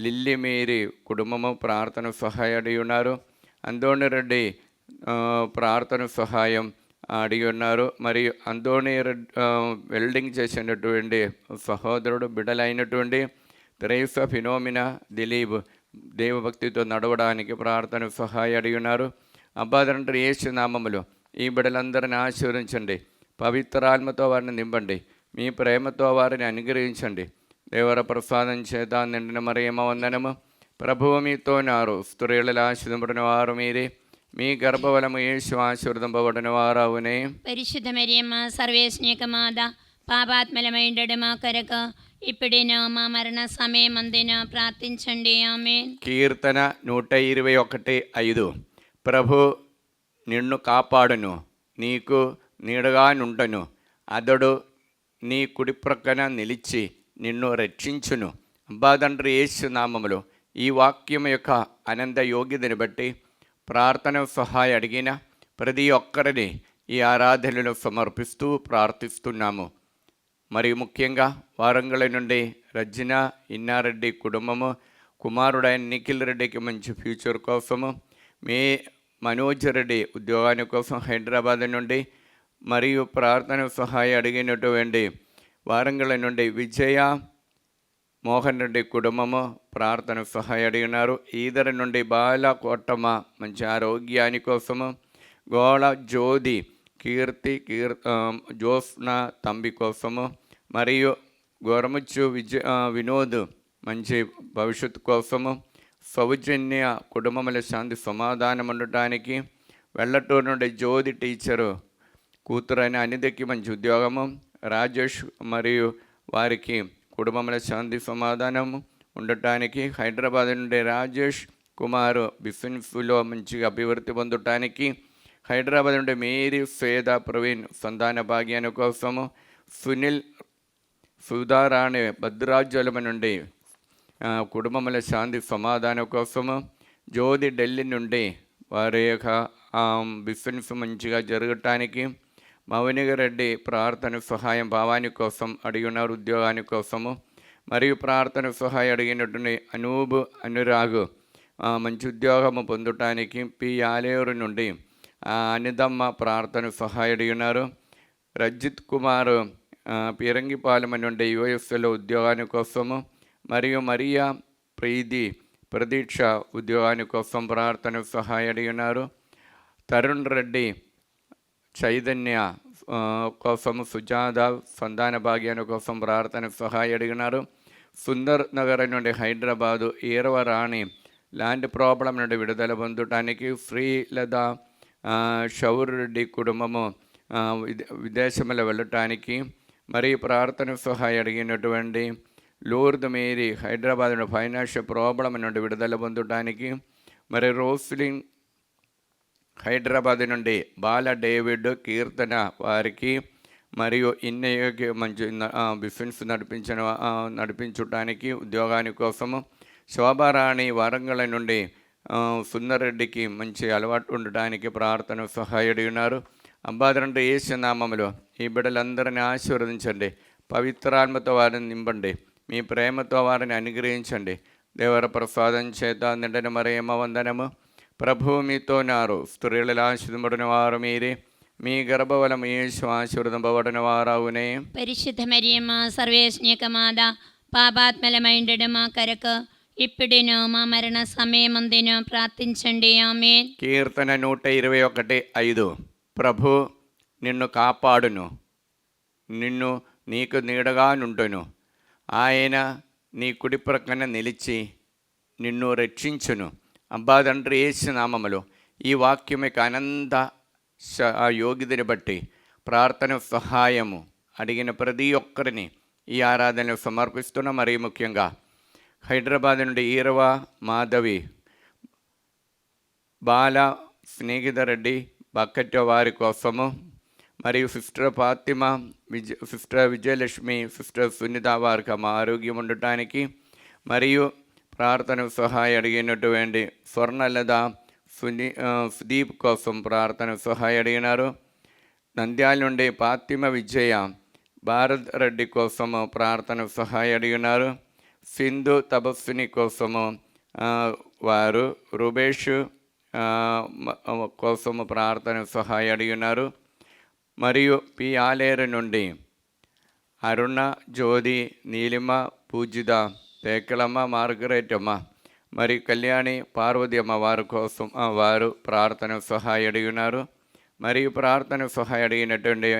లిల్లీ మేరీ కుటుంబము ప్రార్థన సహాయం అడిగి ఉన్నారు. అందోణి రెడ్డి ప్రార్థన సహాయం అడిగి ఉన్నారు. మరియు అందోణి వెల్డింగ్ చేసినటువంటి సహోదరుడు బిడ్డలైనటువంటి త్రైఫ ఫినోమినా దిలీప్ దేవభక్తితో నడవడానికి ప్రార్థన సహాయం అడిగి ఉన్నారు. అబ్బాదండ్రి యేసు నామములో ఈ బిడ్డలందరిని ఆశీర్వదించండి, పవిత్రాత్మతో వారిని నింపండి, మీ ప్రేమతో వారిని అనుగ్రహించండి. దేవర ప్రసాదం చేత నిండిన మరియమ్మ వందనము. ప్రభువు మీతో నారు, స్త్రీలలో ఆశీర్వదింపబడిన వారు మీరే, మీ గర్భఫలము యేసు ఆశీర్వదింపబడిన వారవునే. పరిశుద్ధ మరియమ్మ సర్వేశ్వనిక మాత, పాపాత్మలమైండడు మా కొరకు ఇప్పుడేను మా మరణ సమయమందున ప్రార్థించండి. ఆమేన్. కీర్తన 121:5. ప్రభు నిన్ను కాపాడును, నీకు నీడగా నుండును, అతడు నీ కుడి ప్రక్కన నిలిచి నిన్ను రక్షించును. అబ్బాదండ్రి యేసు నామములో ఈ వాక్యం యొక్క అనంత యోగ్యతని బట్టి ప్రార్థన సహాయం అడిగిన ప్రతి ఒక్కరిని ఈ ఆరాధనలు సమర్పిస్తూ ప్రార్థిస్తున్నాము. మరియు ముఖ్యంగా వారంగళ నుండి రజ్జిన ఇన్నారెడ్డి కుటుంబము, కుమారుడైన నిఖిల్ రెడ్డికి మంచి ఫ్యూచర్ కోసము, మీ మనోజ్ రెడ్డి ఉద్యోగాని కోసం హైదరాబాద్ నుండి, మరియు ప్రార్థన సహాయం అడిగినటువంటి వారంగల నుండి విజయ మోహన్ రెడ్డి కుటుంబము ప్రార్థన సహాయం అడిగినారు. ఈదర నుండి బాల కోటమ్మ మంచి ఆరోగ్యాని కోసము, గోళ జ్యోతి కీర్తి జోస్న తంబి కోసము, మరియు గోరముచ్చు వినోద్ మంచి భవిష్యత్తు కోసము, సౌజన్య కుటుంబముల శాంతి సమాధానం ఉండటానికి, వెల్లటూరు నుండి జ్యోతి టీచరు కూతురైన అనితకి మంచి ఉద్యోగము, రాజేష్ మరియు వారికి కుటుంబముల శాంతి సమాధానము ఉండటానికి, హైదరాబాద్ నుండి రాజేష్ కుమారు బిజినెస్లో మంచిగా అభివృద్ధి పొందటానికి, హైదరాబాద్ నుండి మేరీ ఫేద ప్రవీణ్ సంతాన భాగ్యాన్ని కోసము, సునీల్ సుధారాణి భద్రాచలం నుండి కుటుంబముల శాంతి సమాధానం కోసము, జ్యోతి ఢిల్లీ నుండి వారి యొక్క బిజినెస్ మంచిగా జరగటానికి, మౌనిగరెడ్డి ప్రార్థన సహాయం భావాని కోసం అడిగినారు ఉద్యోగాని కోసము, మరియు ప్రార్థన సహాయం అడిగినటువంటి అనూబ్ అనురాగ్ మంచి ఉద్యోగము పొందటానికి, పి ఆలేరు నుండి అనిదమ్మ ప్రార్థన సహాయం అడిగినారు, రజిత్ కుమార్ పిరంగిపాలెం నుండి యుఎస్ఏలో ఉద్యోగాని కోసము, మరియు మరియా ప్రీతి ప్రదీక్ష ఉద్యోగాని కోసం ప్రార్థన సహాయం అడిగినారు, తరుణ్ రెడ్డి చైతన్య కోసము, సుజాత సంతాన భాగ్యాన్ని కోసం ప్రార్థన సహాయం అడిగినారు, సుందర్ నగర్ నుండి హైదరాబాదు ఈరవరాణి ల్యాండ్ ప్రాబ్లం నుండి విడుదల పొందటానికి, శ్రీలత షౌర్ రెడ్డి కుటుంబము విదేశంలో వెళ్ళటానికి, మరియు ప్రార్థన సహాయం అడిగినటువంటి లూర్ద్ మేరీ హైదరాబాద్ నుండి ఫైనాన్షియల్ ప్రాబ్లం నుండి విడుదల పొందటానికి, మరి రోస్లిన్ హైదరాబాద్ నుండి బాల డేవిడ్ కీర్తన వారికి మరియు ఇన్నయ్యకి మంచి బిజినెస్ నడిపించడానికి ఉద్యోగాని కోసము, శోభారాణి వారంగల నుండి సుందర్రెడ్డికి మంచి అలవాటు ఉండటానికి ప్రార్థన సహాయం అడిగినారు. అబ్బాదంటే యేసు నామములో ఈ బిడ్డలందరినీ ఆశీర్వదించండి, పవిత్రాత్మతో వారిని నింపండి, మీ ప్రేమతో వారిని అనుగ్రహించండి. దేవర ప్రసాదం చేత నిండని మరియమ్మ వందనము. ప్రభువు మీతో నారు, స్త్రీలలో ఆశీర్వదింపబడిన వారు మీరే, మీ గర్భఫలము యేసు ఆశీర్వదింపబడిన వారవునే. పరిశుద్ధ మరియమ్మ సర్వేశ్వనిక మాత, పాపాత్మలమైండడు మా కొరకు ఇప్పుడును మా మరణ సమయమందును ప్రార్థించండి. ఆమేన్. కీర్తన 121:5. ప్రభు నిన్ను కాపాడును, నిన్ను నీకు నీడగా నుండును, ఆయన నీ కుడి ప్రక్కన నిలిచి నిన్ను రక్షించును. అబ్బా తండ్రి యేసు నామములో ఈ వాక్యమిక అనంత యోగ్యతని బట్టి ప్రార్థన సహాయము అడిగిన ప్రతి ఒక్కరిని ఈ ఆరాధనలు సమర్పిస్తున్న, మరీ ముఖ్యంగా హైదరాబాద్ నుండి ఈరవ మాధవి, బాల స్నేహితరెడ్డి బక్కట్ట వారి కోసము, మరియు sister Fatima, sister Vijayalakshmi, sister Sunitha వారికి మా ఆరోగ్యం ఉండటానికి, మరియు ప్రార్థన సహాయం అడిగినటువంటి స్వర్ణలత సుదీప్ కోసం ప్రార్థన సహాయం అడిగినారు. నంద్యాల నుండి ఫాతిమ విజయ భారత్ రెడ్డి కోసము ప్రార్థన సహాయం అడిగినారు. సింధు తపస్విని కోసము వారు రుబేష్ కోసము ప్రార్థన సహాయం అడిగినారు. మరియు పి ఆలేరు నుండి అరుణ, జ్యోతి, నీలిమ, పూజిత, తేకలమ్మ, మార్గరెట్ అమ్మ, మరియు కళ్యాణి, పార్వతి అమ్మ వారి కోసం వారు ప్రార్థన సహాయం అడిగినారు. మరియు ప్రార్థన సహాయం అడిగినటువంటి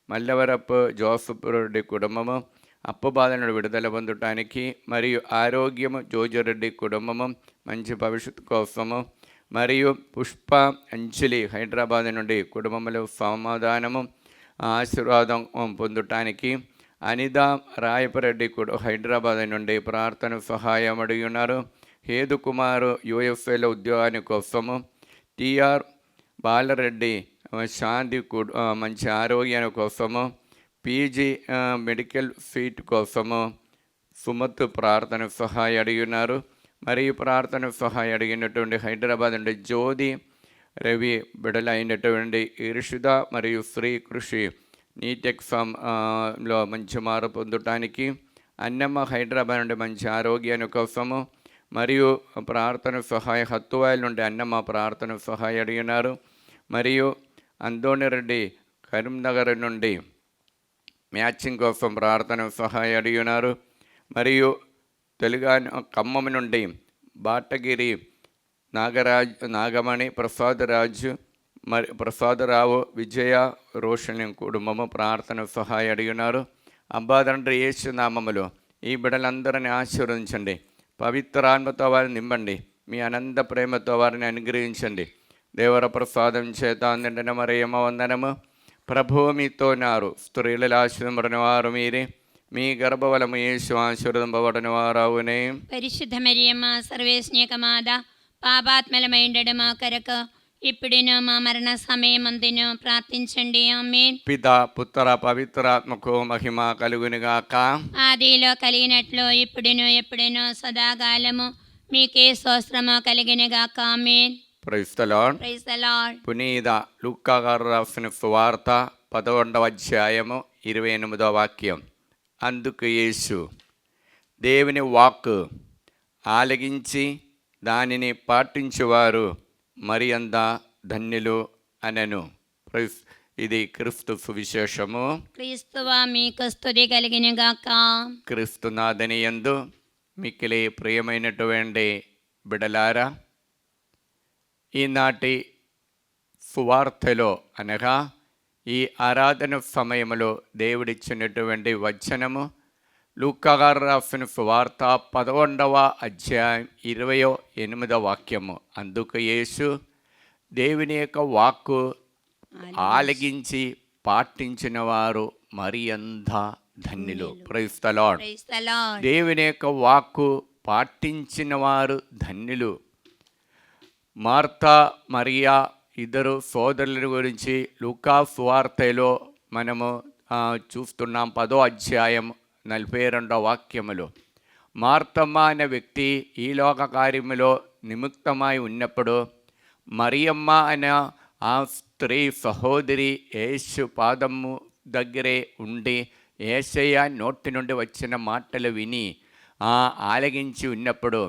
మల్లవరపు జోసఫ్ రెడ్డి కుటుంబము అప్పు బాధలను విడుదల పొందటానికి, మరియు ఆరోగ్యము జోజరెడ్డి కుటుంబము మంచి భవిష్యత్తు కోసము, మరియు పుష్ప అంజలి హైదరాబాద్ నుండి కుటుంబంలో సమాధానము ఆశీర్వాదం పొందటానికి, అనిత రాయపరెడ్డి హైదరాబాద్ నుండి ప్రార్థన సహాయం అడిగి ఉన్నారు. హేదు కుమారు యుఎస్ఏలో ఉద్యోగాని కోసము, టిఆర్ బాలరెడ్డి శాంతి మంచి ఆరోగ్యాన్ని కోసము, పీజీ మెడికల్ సీట్ కోసము సుమత్ ప్రార్థన సహాయం అడిగి ఉన్నారు. మరియు ప్రార్థన సహాయం అడిగినటువంటి హైదరాబాద్ నుండి జ్యోతి రవి బిడలైనటువంటి ఇరుషుద మరియు శ్రీ కృషి నీట్ ఎగ్జామ్లో మంచి మార్పు పొందటానికి, అన్నమ్మ హైదరాబాద్ నుండి మంచి ఆరోగ్యాన్ని కోసము, మరియు ప్రార్థన సహాయ హత్తువాయిల నుండి అన్నమ్మ ప్రార్థన సహాయ అడిగినారు. మరియు అందోణిరెడ్డి కరీంనగర్ నుండి మ్యాచింగ్ కోసం ప్రార్థన సహాయ అడిగినారు. మరియు ఖమ్మం నుండి బాటగిరి నాగమణి ప్రసాదరావు విజయ రోషణి కుటుంబము ప్రార్థన సహాయ అడిగినారు. అబ్బా తండ్రి యేసు నామములో ఈ బిడ్డలందరినీ ఆశీర్వదించండి. పవిత్రాత్మతో వారిని నింపండి. మీ అనంత ప్రేమతో వారిని అనుగ్రహించండి. దేవర ప్రసాదం చేత నిండిన మరియమ్మ వందనము. ప్రభువు మీతో నారు, స్త్రీలలో ఆశీర్వదింపబడిన వారు మీరే, మీ గర్భఫలము యేసు ఆశీర్వదింపబడిన వారవునే. పరిశుద్ధ మరియమ్మ సర్వేశ్నేక మాత, పాపాత్మలమైండడు మా కొరకు ఇప్పుడును మా మరణ సమయమందును ప్రార్థించండి. ఆమేన్. పిత పుత్ర పవిత్రాత్మకు మహిమ కలుగునుగాక. ఆదిలో కలిగినట్లు ఇప్పుడును ఎప్పుడును సదాకాలము మీకే స్తోత్రము కలిగినగాక. Amen. Praise the lord. Praise the lord. పునీత లూకా గారు రాసిన సువార్త 11వ అధ్యాయము 28వ వాక్యం. అందుకు యేసు దేవుని వాక్కు ఆలకించి దానిని పాటించువారు మరి అంత ధన్యులు అనెను. ఇది క్రీస్తు సువిశేషము. క్రీస్తువా మీకు స్తుతి కలిగినగాక. క్రీస్తునాథని యందు మిక్కిలి ప్రియమైనటువంటి బిడలారా, ఈనాటి సువార్తలో అనగా ఈ ఆరాధన సమయంలో దేవుడిచ్చినటువంటి వచనము లూకా గారు రాసిన సువార్త 11వ అధ్యాయం 28వ వాక్యము. అందుకు యేసు దేవుని యొక్క వాక్కు ఆలకించి పాటించిన వారు మరి అంత ధన్యులు. Praise the lord. Praise the Lord. దేవుని యొక్క వాక్కు పాటించిన వారు ధన్యులు. మార్తా మరియా ఇద్దరు సోదరుల గురించి లూకా సువార్తలో మనము చూస్తున్నాం. 10వ అధ్యాయం 42వ వాక్యములో మార్తమ్మ అనే వ్యక్తి ఈ లోక కార్యములో నిమిత్తమై ఉన్నప్పుడు మరియమ్మ అనే ఆ స్త్రీ సహోదరి యేసు పాదము దగ్గరే ఉండి యేసయ్య నోటి నుండి వచ్చిన మాటలు విని ఆలకించి ఉన్నప్పుడు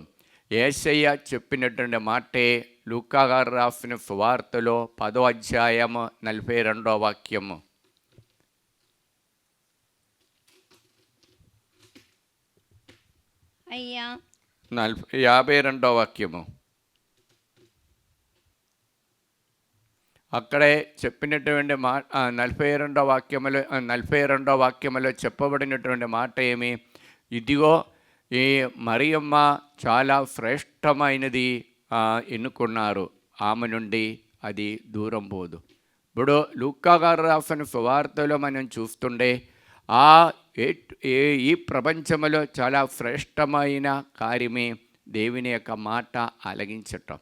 యేసయ్య చెప్పినటువంటి మాటే లూకా గారు రాసిన సువార్తలో 10వ అధ్యాయము 42వ వాక్యము. అయ్యా 52వ వాక్యము. అక్కడే చెప్పినటువంటి 42వ వాక్యములో చెప్పబడినటువంటి మాట ఏమి? ఇదిగో ఈ మరియమ్మ చాలా శ్రేష్టమైనది ఎన్నుకున్నారు, ఆమె నుండి అది దూరం పోదు. ఇప్పుడు లూకా గారు రాసిన సువార్తలో మనం చూస్తుండే ఈ ప్రపంచంలో చాలా శ్రేష్టమైన కార్యమే దేవుని యొక్క మాట ఆలకించటం.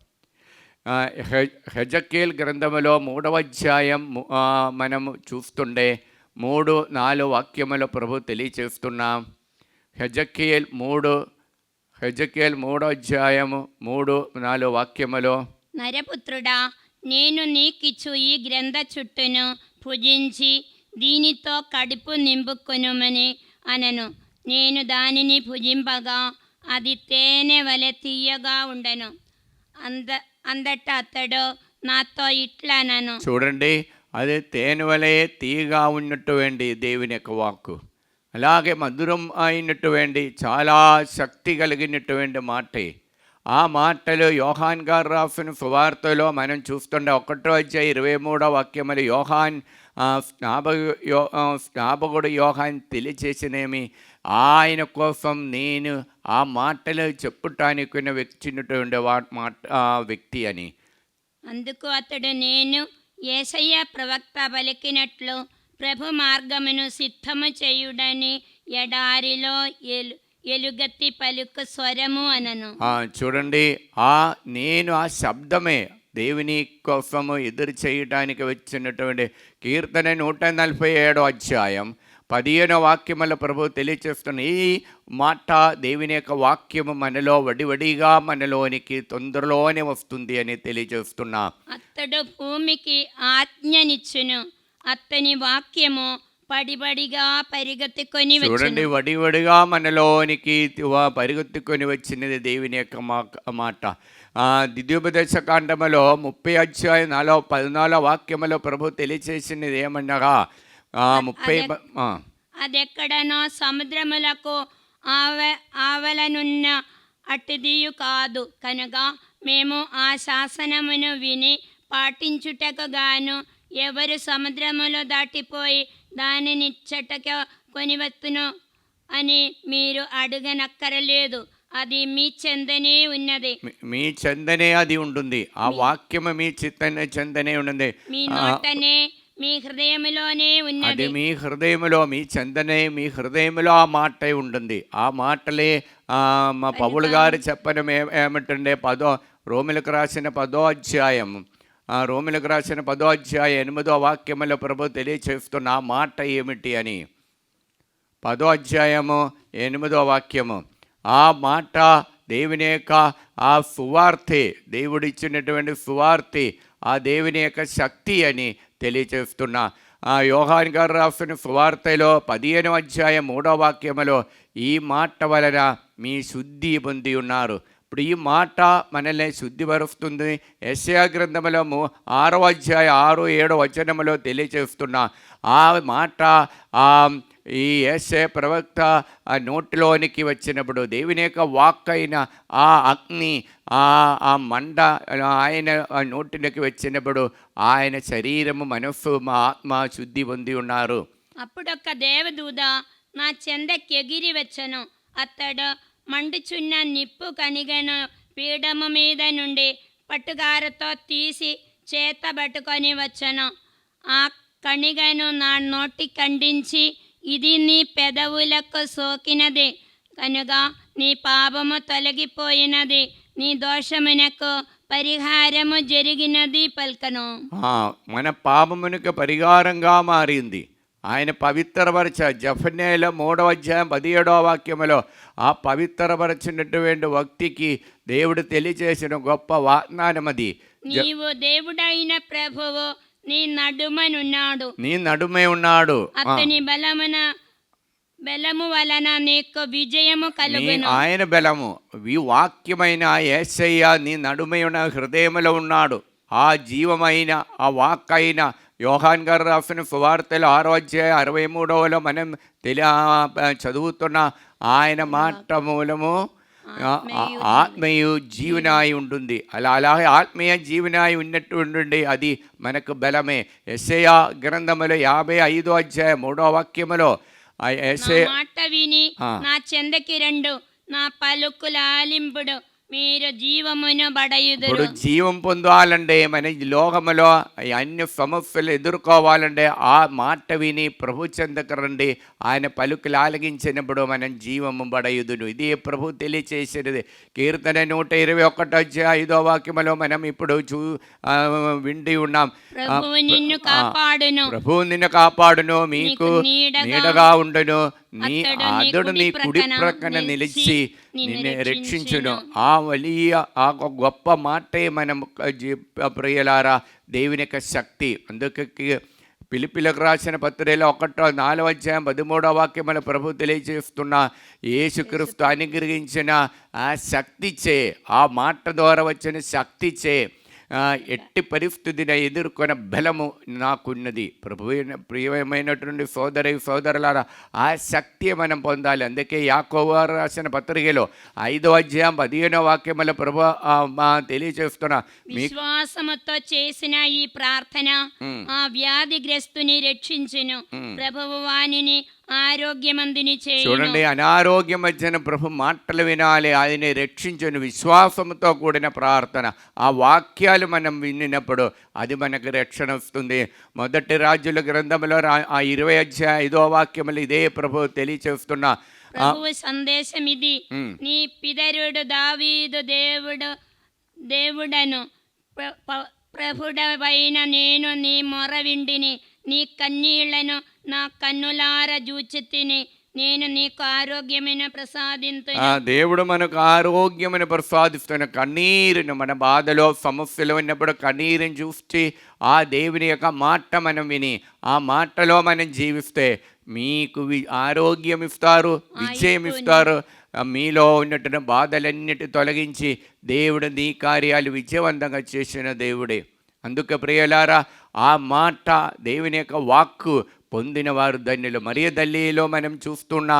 హెజకేల్ గ్రంథములో 3వ అధ్యాయం మనము చూస్తుండే 3-4 వాక్యముల ప్రభు తెలియచేస్తున్నాం. హెజకేల్ 3వ అధ్యాయము 3-4 వాక్యములో, నరపుత్రుడా, నేను నీకిచ్చు ఈ గ్రంథ చుట్టూను భుజించి దీనితో కడుపు నింపుకొనుమని అనను. నేను దానిని భుజింపగా అది తేనె వలె తీయగా ఉండను. అందట అతడు నాతో ఇట్లా అనను. చూడండి, అది తేనె వలె తీయగా ఉన్నటువంటి దేవుని యొక్క వాక్కు, అలాగే మధురం అయినటువంటి చాలా శక్తి కలిగినటువంటి మాటే. ఆ మాటలు యోహాన్ గారు రాసిన సువార్తలో మనం చూస్తుండే 1వ అధ్యాయం 23వ వాక్యములు యోహాన్ స్నాపకుడు యోహాన్ తెలియచేసినేమి, ఆయన కోసం నేను ఆ మాటలు చెప్పుటానికి వచ్చినటువంటి వ్యక్తి అని. అందుకు అతడు, నేను యేసయ్య ప్రవక్త పలికినట్లు ప్రభు మార్గమును సిద్ధము చేయుడని ఎడారిలో ఎలుగెత్తి పలుకు స్వరము అనను. చూడండి, నేను ఆ శబ్దమే దేవుని కోసము ఎదురు చేయడానికి వచ్చినటువంటి కీర్తన 147వ అధ్యాయం 15వ వాక్యముల ప్రభు తెలియచేస్తున్న ఈ మాట దేవుని యొక్క వాక్యము మనలో వడివడిగా మనలోనికి తొందరలోనే వస్తుంది అని తెలియజేస్తున్నా. అతడు భూమికి ఆజ్ఞనిచ్చును, అతని వాక్యము పడిబడిగా పరిగెత్తుకొని చూడండి, వచ్చును. వడివడిగా మనలోనికి పరిగెత్తుకొని వచ్చినది దేవుని యొక్క మాట. ద్వితీయోపదేశ కాండములో 30 అధ్యాయం 14 వాక్యములో ప్రభు తెలియచేసినది ఏమనగా 30 అదెక్కడనో సముద్రములకు ఆవలనున్న అటుదియు కాదు కనుక మేము ఆ శాసనమును విని పాటించుటకు గాను ఎవరు సముద్రములో దాటిపోయి దానిని చెట్టక కొనివత్తును అని మీరు అడగనక్కరలేదు. అది మీ చెందనే ఉన్నది. మీ చెందనే అది ఉంటుంది. ఆ వాక్యము మీ చెందనే ఉంటుంది. మీ నోటనే మీ హృదయములోనే ఉన్నది. అది మీ హృదయములో, మీ చెందనే మీ హృదయములో ఆ మాట ఉంటుంది. ఆ మాటలే మా పౌలు గారు చెప్పడం ఏమిటంటే రోమిలకు రాసిన 10వ అధ్యాయం 8వ వాక్యములో ప్రభు తెలియచేస్తున్న ఆ మాట ఏమిటి అని. 10వ అధ్యాయము 8వ వాక్యము. ఆ మాట దేవుని యొక్క ఆ సువార్తే, దేవుడిచ్చినటువంటి సువార్తే, ఆ దేవుని యొక్క శక్తి అని తెలియచేస్తున్నా. యోహాన్ గారు రాసిన సువార్తలో 15వ అధ్యాయం 3వ వాక్యములో ఈ మాట వలన మీ శుద్ధి పొంది ఉన్నారు. ఇప్పుడు ఈ మాట మనల్ని శుద్ధిపరుస్తుంది. యెషయా గ్రంథములో 6వ అధ్యాయం 6, 7 వచనములో తెలియచేస్తున్నా. ఆ మాట ఈ యెషయా ప్రవక్త నోటిలోనికి వచ్చినప్పుడు దేవుని యొక్క వాక్ అయిన ఆ అగ్ని, ఆ మండ ఆయన నోటిలోకి వచ్చినప్పుడు ఆయన శరీరము, మనస్సు, మా ఆత్మ శుద్ధి పొంది ఉన్నారు. అప్పుడొక్క దేవదూత నా చెందకి ఎగిరి వచ్చను. అతడు మండుచున్న నిప్పు కణిగను పీఠము మీద నుండి పట్టుగారతో తీసి చేత పట్టుకొని వచ్చను. ఆ కణిగను నా నోటి ఖండించి, ఇది నీ పెదవులకు సోకినది కనుక నీ పాపము తొలగిపోయినది, నీ దోషమునకు పరిహారము జరిగినది పల్కను. మన పాపమునకు పరిహారంగా మారింది. ఆయన పవిత్రపరచ జెఫన్యాలో 3వ అధ్యాయం 17వ వాక్యములో ఆ పవిత్రపరచినటువంటి వ్యక్తికి దేవుడు తెలియచేసిన గొప్ప వాగ్దానం అది. నీవు దేవుడైన ప్రభువు నీ నడుమనున్నాడు. నీ నడుమే ఉన్నాడు. అతని బలము వలన నీకు విజయము కలుగును. ఆయన బలము, ఈ వాక్యమైన యేసయ్య నీ నడుమై ఉన్న హృదయములో ఉన్నాడు. ఆ జీవమైన ఆ వాక్ అయిన యోహాన్ గారు రాసిన సువార్తలో 6వ అధ్యాయం 63లో మనం చదువుతున్న ఆయన మాట మూలము ఆత్మీయ జీవనాయి ఉంటుంది. అలాగే ఆత్మీయ జీవనాయి ఉన్నట్టు అది మనకు బలమే. యెషయా గ్రంథములో 55వ అధ్యాయం 3వ వాక్యములో మాట విని నా చెందకి రెండు, నా పలుకుల ఆలింపుడు, మీరు జీవమును బడయుదురు. ఇప్పుడు జీవం పొందాలంటే మన లోకములో అన్ని సమస్యలు ఎదుర్కోవాలంటే ఆ మాట విని ప్రభు చెందకు రండి. ఆయన పలుకులు ఆలగించినప్పుడు మనం జీవము బడయుదును. ఇది ప్రభు తెలియచేసినది. కీర్తన 121 అధ్యాయం 5వ వాక్యములో మనం ఇప్పుడు విండి ఉన్నాం. ప్రభువు నిన్ను కాపాడును, ప్రభువు నిన్ను కాపాడును, మీకు నీడగా ఉండును, అతడు నీ కుడి ప్రక్కన నిలిచి నిన్ను రక్షించును. ఆ വലിയ ఆ గొప్ప మాటే మనం ప్రియులారా దేవుని యొక్క శక్తి. అందుకే ఫిలిప్పీలకు రాసిన పత్రికలో 1:4 అధ్యాయం 13వ వాక్యముల ప్రభు తెలియజేస్తున్న యేసుక్రీస్తు అనుగ్రహించిన ఆ శక్తిచే, ఆ మాట ద్వారా వచ్చిన శక్తిచే ఎట్టి పరిస్థితిని ఎదుర్కొన్న బలము నాకున్నది. ప్రభు ప్రియమైనటువంటి సోదరులారా, ఆ శక్తి మనం పొందాలి. అందుకే యాకోబు రాసిన పత్రికలో 5వ అధ్యాయం 15వ వాక్యముల ప్రభు తెలియజేస్తున్నా, విశ్వాసముతో చేసిన ఈ ప్రార్థన ఆ వ్యాధిగ్రస్తుని రక్షించును, ప్రభువు వానిని ఆరోగ్యమందుని చేయును. చూడండి, అనారోగ్యం వచ్చిన ప్రభు మాటలు వినాలి, ఆయన రక్షించును. విశ్వాసంతో కూడిన ప్రార్థన, ఆ వాక్యాలు మనం వినినప్పుడు అది మనకు రక్షణ వస్తుంది. మొదటి రాజుల గ్రంథంలో 20 అధ్యాయం 5వ వాక్యములు ఇదే ప్రభు తెలియచేస్తున్నా. ప్రభువు సందేశం ఇది, నీ పితరుడు దావీదు దేవుడను ప్రభుడవైన నేను నీ మొర వింటిని, నీ కన్నీళ్లను నా కన్నులార జూచితిని. నేను నీకు ఆరోగ్యమైన ప్రసాదింతును. దేవుడు మనకు ఆరోగ్యమని ప్రసాదిస్తున్న కన్నీరును, మన బాధలో సమస్యలు ఉన్నప్పుడు కన్నీరుని చూసి ఆ దేవుని యొక్క మాట మనం విని ఆ మాటలో మనం జీవిస్తే మీకు ఆరోగ్యం ఇస్తారు, విజయం ఇస్తారు. మీలో ఉన్నటువంటి బాధలన్నిటి తొలగించి దేవుడు నీ కార్యాలు విజయవంతంగా చేసిన దేవుడే. అందుకే ప్రియులారా, ఆ మాట దేవుని యొక్క వాక్కు పొందిన వారు ధన్యులు. మరియ తల్లిలో మనం చూస్తున్న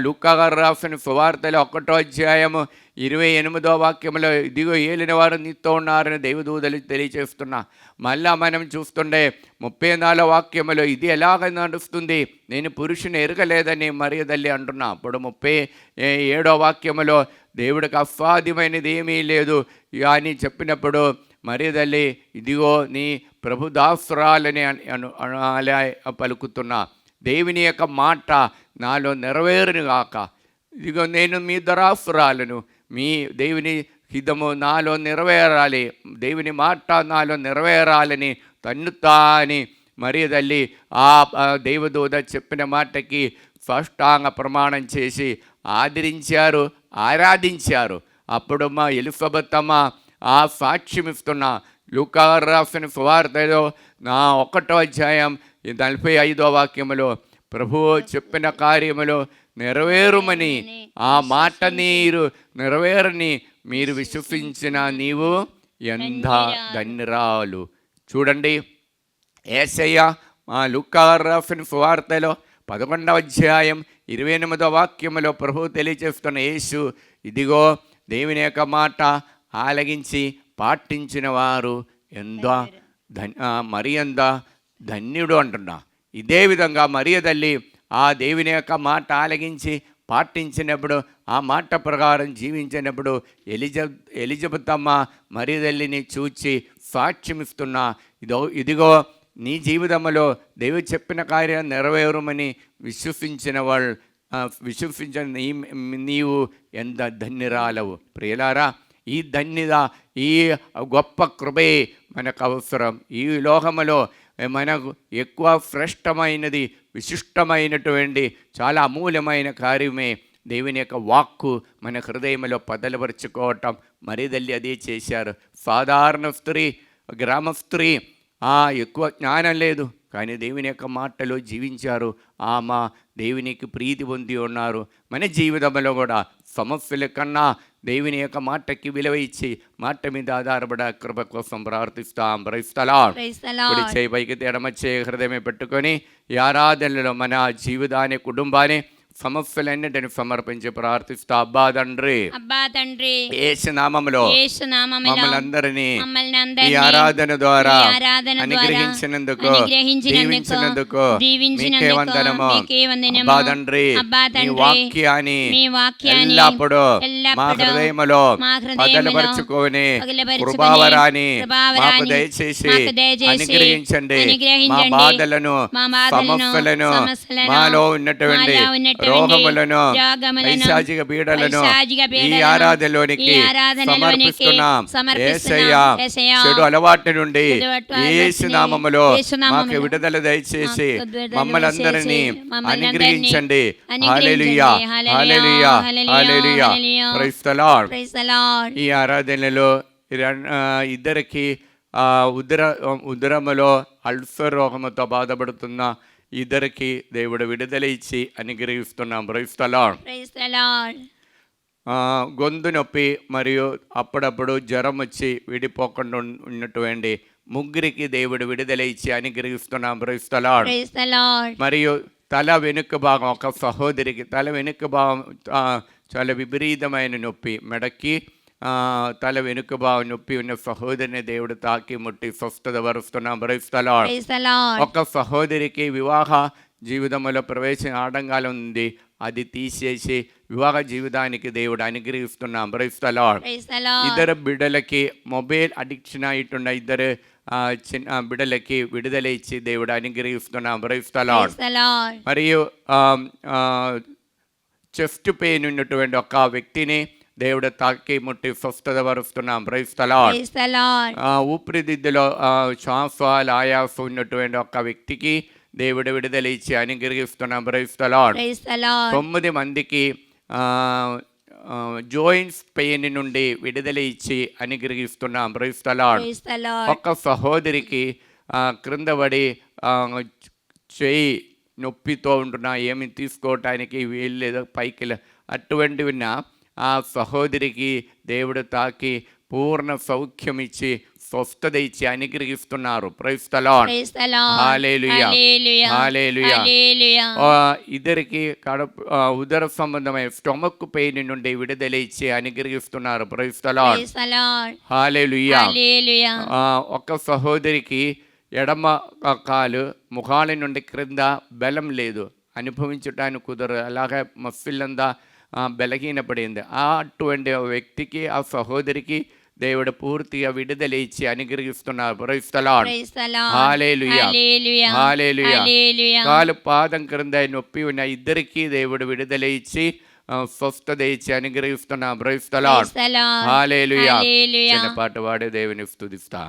లూకా గారు రాసిన సువార్తలో 1వ అధ్యాయము 28వ వాక్యంలో ఇదిగో ఏలిన వారు నీతో ఉన్నారని దేవదూతలు తెలియచేస్తున్నా. మళ్ళా మనం చూస్తుండే 34వ వాక్యంలో ఇది ఎలాగ నడుస్తుంది, నేను పురుషుని ఎరగలేదని మరియ తల్లి అంటున్నా. అప్పుడు 37వ వాక్యంలో దేవుడికి అసాధ్యమైనది ఏమీ లేదు అని చెప్పినప్పుడు మరియ తల్లి ఇదిగో నీ ప్రభుదాసురాలని అలా పలుకుతున్నా. దేవుని యొక్క మాట నాలో నెరవేరును గాక. ఇదిగో నేను మీ దరాసురాలను, మీ దేవుని హితము నాలో నెరవేరాలి, దేవుని మాట నాలో నెరవేరాలని తన్నుతా అని మరియ తల్లి ఆ దేవదూత చెప్పిన మాటకి సాష్టాంగ ప్రమాణం చేసి ఆదరించారు, ఆరాధించారు. అప్పుడు మా ఎలిజబెత్ అమ్మ ఆ సాక్ష్యం ఇస్తున్న లూకా రాసిన సువార్తలో 1వ అధ్యాయం 45వ వాక్యములో ప్రభువు చెప్పిన కార్యములో నెరవేరుమని, ఆ మాట నీరు నెరవేరని మీరు విశ్వసించిన నీవు ఎంత ధన్యురాలు. చూడండి, యేసయ్య లూకా రాసిన సువార్తలో 11వ అధ్యాయం 28వ వాక్యములో ప్రభువు తెలియజేస్తున్న యేసు ఇదిగో దేవుని యొక్క మాట ఆలగించి పాటించిన వారు మరి ఎంత ధన్యుడు అంటున్నా. ఇదే విధంగా మరియ తల్లి ఆ దేవుని యొక్క మాట ఆలగించి పాటించినప్పుడు, ఆ మాట ప్రకారం జీవించినప్పుడు ఎలిజబెత్ అమ్మ మరియ తల్లిని చూచి సాక్ష్యమిస్తున్నా. ఇదిగో నీ జీవితంలో దేవుడు చెప్పిన కార్యం నెరవేరుమని విశ్వసించిన నీవు ఎంత ధన్యురాలవు. ప్రియులారా, ఈ ధన్యత, ఈ గొప్ప కృపే మనకు అవసరం. ఈ లోకములో మనకు ఎక్కువ శ్రేష్టమైనది, విశిష్టమైనటువంటి చాలా అమూల్యమైన కార్యమే దేవుని యొక్క వాక్కు మన హృదయంలో పదలపరుచుకోవటం. మరి తల్లి అదే చేశారు. సాధారణ స్త్రీ, గ్రామ స్త్రీ, ఎక్కువ జ్ఞానం లేదు, కానీ దేవుని యొక్క మాటలో జీవించారు. ఆమె దేవునికి ప్రీతి పొంది ఉన్నారు. మన జీవితంలో కూడా సమస్యల కన్నా దేవుని యొక్క మాటకి విలువ ఇచ్చి మాట మీద ఆధారపడ కృప కోసం ప్రార్థిస్తాం. చేయి పైకి ఎడమచ్చే హృదయమే పెట్టుకొని ఈ ఆరాధనలో మన జీవితాన్ని, కుటుంబాన్ని, సమస్యలన్నిటిని సమర్పించి ప్రార్థిస్తా. అబ్బా తండ్రి, యేసు నామములో మమ్మల్ని అందరినీ ఈ ఆరాధన ద్వారా అనుగ్రహించినందుకు, దీవించినందుకు మీకే వందనము. అబ్బా తండ్రి, మీ వాక్యాన్ని ఎల్లప్పుడూ మా హృదయములో బదలుపరుచుకొని కృపావరాన్ని మాకు దయచేసి అనుగ్రహించండి. మా బాధలను, సమస్యలను, మాలో ఉన్నటువంటి రోగములను, పైశాచిక పీడలను ఈ ఆరాధనలోనికి సమర్పిస్తున్నాం. యేసయ్యా, చెడు అలవాటు నుండి యేసు నామములో మాకు విడుదల దయచేసి మమ్మల్ని అందరినీ అనుగ్రహించండి. Hallelujah, hallelujah, hallelujah. Praise the lord. ఈ ఆరాధనలో ఇద్దరికి ఉదరములో అల్సర్ రోగముతో బాధపడుతున్న ఇద్దరికి దేవుడు విడుదల ఇచ్చి అనుగ్రహిస్తున్నాం. Praise the lord. గొంతు నొప్పి మరియు అప్పుడప్పుడు జ్వరం వచ్చి విడిపోకుండా ఉన్నటువంటి ముగ్గురికి దేవుడు విడుదల ఇచ్చి అనుగ్రహిస్తున్నాం. Praise the lord. మరియు తల వెనుక భాగం, ఒక సహోదరికి తల వెనుక భాగం చాలా విపరీతమైన నొప్పి, మెడకి తల వెనుక భాగం నొప్పి ఉన్న సహోదరిని దేవుడు తాకి ముట్టి స్వస్థత పరుస్తున్నాం. Praise the lord. ఒక సహోదరికి వివాహ జీవితంలో ప్రవేశం ఆటంకాలు ఉంది, అది తీసేసి వివాహ జీవితానికి దేవుడు అనుగ్రహిస్తున్నాం. Praise the lord. ఇద్దరు బిడ్డలకి మొబైల్ అడిక్షన్ అయిటున్న ఇద్దరు చిన్న బిడ్డలకి విడుదల ఇచ్చి దేవుడు అనుగ్రహిస్తున్నాం. Praise the lord. మరియు చెస్ట్ పెయిన్ ఉన్నటువంటి ఒక వ్యక్తిని దేవుడు తాకి ముట్టి స్వస్థత పరుస్తున్నాం. Praise the lord. ఊపిరితిత్తులో శ్వాస ఆయాసం ఉన్నటువంటి ఒక వ్యక్తికి దేవుడు విడుదల ఇచ్చి అనుగ్రహిస్తున్నాం. Praise the lord. Praise the lord. 9 మందికి జాయింట్స్ పెయిన్ నుండి విడుదల ఇచ్చి అనుగ్రహిస్తున్నాం. Praise the lord. Praise the lord. ఒక్క సహోదరికి క్రింద పడి చేయి నొప్పితో ఉంటున్నా, ఏమి తీసుకోవటానికి వీల్లేదు, పైకి అటువంటివి ఆ సహోదరికి దేవుడు తాకి పూర్ణ సౌఖ్యం ఇచ్చి స్వస్థత ఇచ్చి అనుగ్రహిస్తున్నారు. Praise the lord. Praise the lord. Hallelujah. Hallelujah. Hallelujah. Hallelujah. ఇద్దరికి ఉదర సంబంధమైన స్టొమక్ పెయిన్ నుండి విడుదల ఇచ్చి అనుగ్రహిస్తున్నారు. Praise the lord. Praise the lord. Hallelujah. Hallelujah. ఒక సహోదరికి ఎడమ కాలు ముఖాల నుండి క్రింద బలం లేదు, అనుభవించడానికి కుదరదు, అలాగే మస్సిల్లంతా బలహీనపడింది. అటువంటి వ్యక్తికి, ఆ సహోదరికి దేవుడు పూర్తిగా విడుదల ఇచ్చి అనుగ్రహిస్తున్నారు. Praise the lord. Praise the lord. Hallelujah. Hallelujah. Hallelujah. Hallelujah. కాలు పాదం క్రింద నొప్పి ఉన్న ఇద్దరికి దేవుడు విడుదల ఇచ్చి స్వస్థత ఇచ్చి అనుగ్రహిస్తున్నారు. Praise the lord. Praise the lord. Hallelujah. Hallelujah. చిన్న పాట పాడి దేవుని స్తుతిస్తా.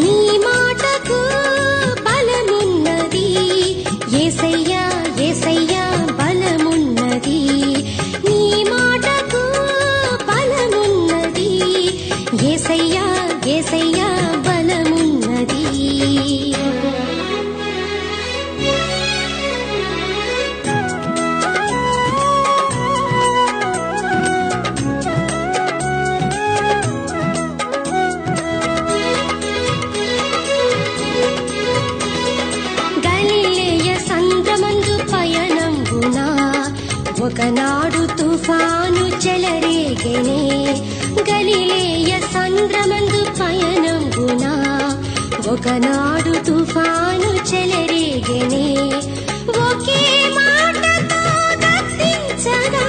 నీ మాటకు బలమున్నది యేసయ్యా, యేసయ్యా బలమున్నది. నీ మాటకు బలమున్నది యేసయ్యా, యేసయ్యా బలమున్నది. ఒకనాడు తుఫాను చెలరేగెనే, గలిలేయ సంద్రమందు పయనంగున. ఒకనాడు తుఫాను చెలరేగెనే, ఒకే మాటతో గద్దించగా,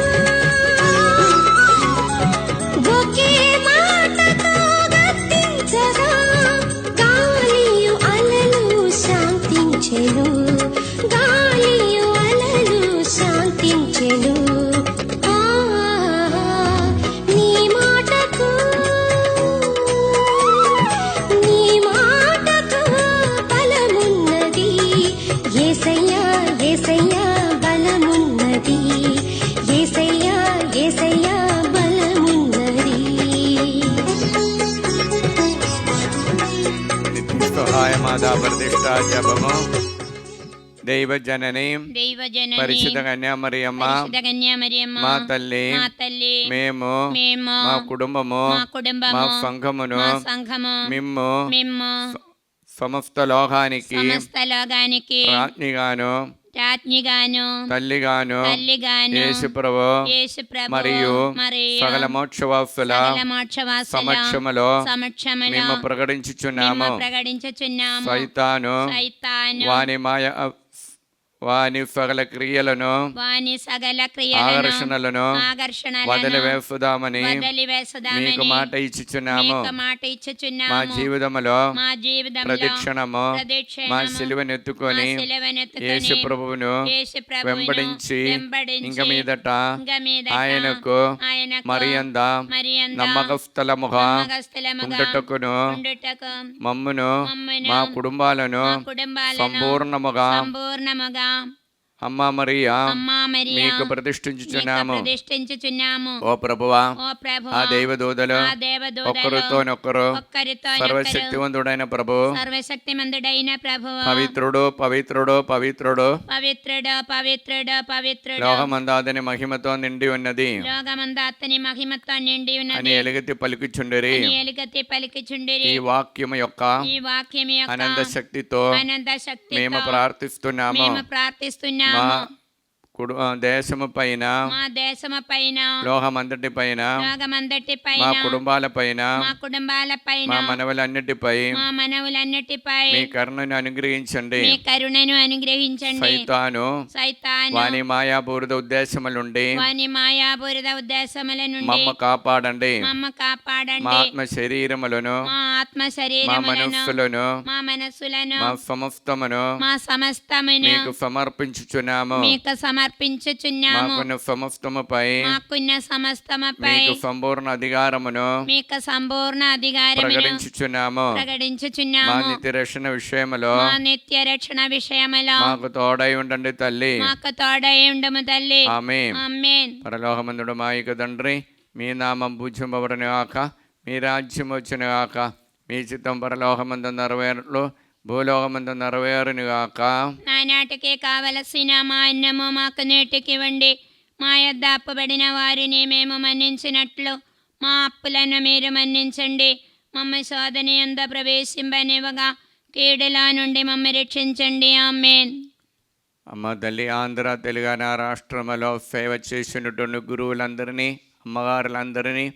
ఒకే మాటతో గద్దించగా, గాలియు అలలు శాంతించెను, గాలియు అలలు శాంతించెను. నీ మాటకు, నీ మాటకు బలమున్నది యేసయ్యా, యేసయ్యా బలమున్నది. యేసయ్యా, యేసయ్యా బలమున్నది. నిత్య సహాయమాదా ప్రతిష్ట జపము. దైవజనని దైవజనని పరిశుద్ధ కన్యామరియమ్మ, పరిశుద్ధ కన్యామరియమ్మ, మా తల్లి, మా తల్లి, మేము మేము మా కుటుంబము, మా కుటుంబము, మా సంఘమును, మా సంఘము, మిమ్ము మేము సమస్త లోకానికి సమస్త లోకానికి రాజ్ఞిగాను, రాజ్ఞిగాను, తల్లిగాను, తల్లిగాను, యేసుప్రభు యేసుప్రభు మరియు సకల మోక్షవాసుల సకల మోక్షవాసుల సమక్షములో సమక్షములో మేము ప్రకటించుచున్నాము. మేము ప్రకటించుచున్నాము. సైతాను వాని సకల క్రియలను, వాని సకల ఆకర్షణలను వదిలివేసుదామని మీకు మాట ఇచ్చుచున్నాము. మా జీవితములో ప్రదక్షిణము మా సిలువనెత్తుకొని యేసు ప్రభువును వెంబడించి ఇంక మీదట ఆయనకు మరియంద నమ్మకస్థలముగా ఉండుటకును మమ్మును మా కుటుంబాలను సంపూర్ణముగా అమ్మా మరియా మీకు ప్రతిష్ఠించుచున్నాము. ఓ ప్రభువా, ఆ దేవదూతలు ఒక్కరితోనొక్కరు సర్వశక్తివంతుడైన ప్రభు, పవిత్రుడు పవిత్రుడు పవిత్రుడు పవిత్రుడు పవిత్రుడు పవిత్రుడు లోకమందాతని మహిమతో నిండి ఉన్నది లోకమందాతని మహిమతో నిండి ఉన్నది అని ఎలుగెత్తి పలుకుచుండిరి. ఈ వాక్యము యొక్క అనంత శక్తితో మేము ప్రార్థిస్తున్నాము. మా దేశము పైన, మా దేశము పైన, లోకమంతటి పైన, మా కుటుంబాల పైన, మా మనవులన్నిటిపై మీ కరుణను అనుగ్రహించండి. సైతాను వాని మాయాపూరిత ఉద్దేశముల నుండి మమ్మ కాపాడండి. మా ఆత్మ శరీరములను, మా మనస్సులను, మా సమస్తమును మీకు సమర్పించుచున్నాము. సమర్పించుచున్నాము. మాకున్న సమస్తముపై మాకున్న సమస్తముపై మీకు సంపూర్ణ అధికారమును మీకు సంపూర్ణ అధికారమును ప్రకటించుచున్నాము. మా ప్రకటించుచున్నాము. నిత్య రక్షణ విషయములో మా నిత్య రక్షణ విషయములో మాకు తోడై ఉండండి తల్లి. మాకు తోడై ఉండము తల్లి. ఆమేన్. ఆమేన్. పరలోకమందుడు మా యొక్క తండ్రి, మీ నామం పూజింపబడును గాక, మీ రాజ్యం వచ్చును గాక, మీ చిత్తం పరలోకమందు నెరవేరులు భూలోకమందు నెరవేరును గాక. నానాటికి కావలసిన మా అన్నము మాకు నేటికి ఇవ్వండి. మా యొద్ద అప్పుబడిన వారిని మేము మన్నించినట్లు మా అప్పులను మీరు మన్నించండి. మమ్మ శోధన యందు ప్రవేశింపనివ్వగా కీడుల నుండి మమ్మ రక్షించండి. ఆమేన్. అమ్మ తల్లి, ఆంధ్ర తెలంగాణ రాష్ట్రములో సేవ చేసినటువంటి గురువులందరినీ, అమ్మగారులందరినీ,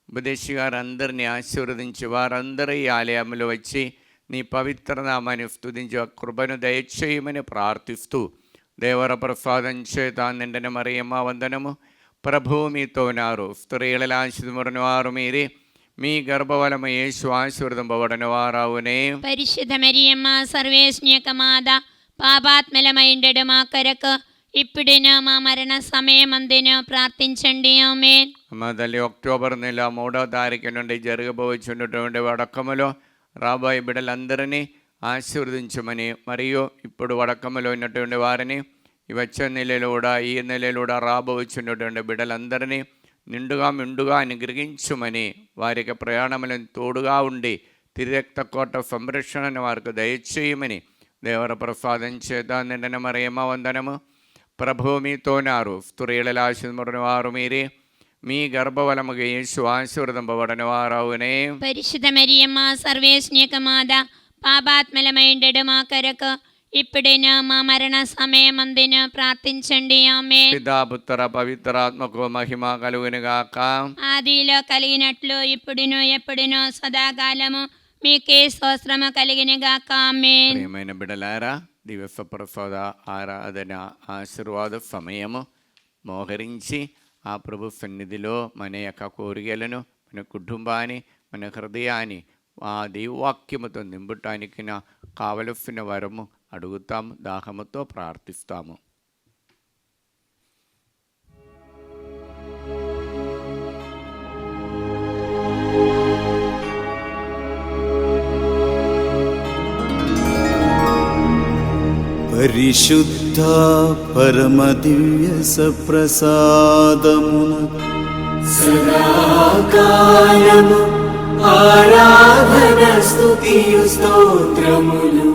ఉపదేశి గారందరినీ ఆశీర్వదించి వారందరూ ఈ ఆలయంలో వచ్చి నీ పవిత్ర నామాన్ని స్తుతించి కృపను దయచేయమని ప్రార్థిస్తూ, దేవర ప్రసాదం చేత నిండిన మరియమ్మ వందనము. ప్రభువు మీతో ఉన్నారు, స్త్రీలలో ఆశీర్వదింపబడిన వారు మీరే, మీ గర్భఫలము యేసు ఆశీర్వదింపబడిన వారవునే. పరిశుద్ధ మరియమ్మ సర్వేశ్వని యొక్క మాత, పాపాత్మలమైండెడు మా కొరకు ఇప్పుడును మా మరణ సమయమందును ప్రార్థించండి. ఆమేన్. అమ్మ తల్లి, అక్టోబర్ నెల 3వ తారీఖు నుండి జరగబోచున్నటువంటి వడకములో రాబోయే బిడ్డలందరినీ ఆశీర్వదించమని, మరియు ఇప్పుడు వడకములో ఉన్నటువంటి వారిని వచ్చే నెలలో కూడా, ఈ నెలలో కూడా రాబోచున్నటువంటి బిడ్డలందరినీ నిండుగా మెండుగా అనుగ్రహించుమని, వారికి ప్రయాణములను తోడుగా ఉండి తిరక్త కోట సంరక్షణను వారికి దయచేయమని, దేవర ప్రసాదం చేత నిండిన మరియమ్మ వందనము. ప్రభువు మీతోనారు, స్త్రీలలో ఆశీర్వదింపబడిన వారు మీరే, మీ గర్భఫలముగా యేసు ఆశీర్వదింపబడిన వారవునే. పరిశుద్ధ మరియమ్మ సర్వేశ్వని యొక్క మాత, పాపాత్మలమైండెడు మా కొరకు ఇప్పుడును మా మరణ సమయమందును ప్రార్థించండి. ఆమేన్. పితా పుత్ర పవిత్రాత్మకు మహిమ కలుగునుగాక. ఆదిలో కలిగినట్లు ఇప్పుడును ఎప్పుడును సదాకాలము మీకే స్తోత్రము కలిగినగాక. ఆమేన్. ప్రియమైన బిడ్డలారా, దివస ప్రసాద ఆరాధన ఆశీర్వాద సమయము మోహరించి ఆ ప్రభు సన్నిధిలో మన యొక్క కోరికలను, మన కుటుంబాన్ని, మన హృదయాన్ని ఆ దైవవాక్యముతో నింపటానికి కావలసిన వరము అడుగుతాము, దాహముతో ప్రార్థిస్తాము. పరిశుద్ధ పరమ దివ్య సప్రసాదమున సదాకాలము ఆరాధన స్తుతియు స్తోత్రములు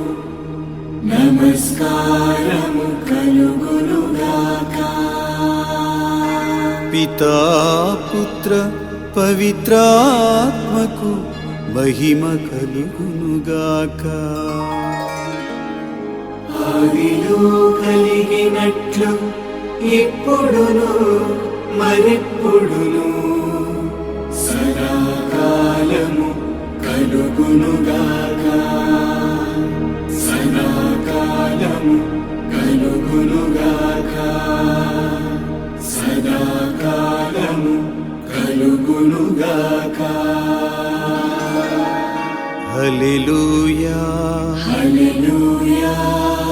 నమస్కారము కలుగునుగాక. పితా పుత్ర పవిత్రాత్మకు మహిమ కలుగునుగాక. ఆదిలో కలిగినట్లు ఇప్పుడును మరెప్పుడును సదాకాలము కలుగునుగాక. సదాకాలము కలుగునుగాక. సదాకాలము కలుగునుగాక. హల్లెలూయా hallelujah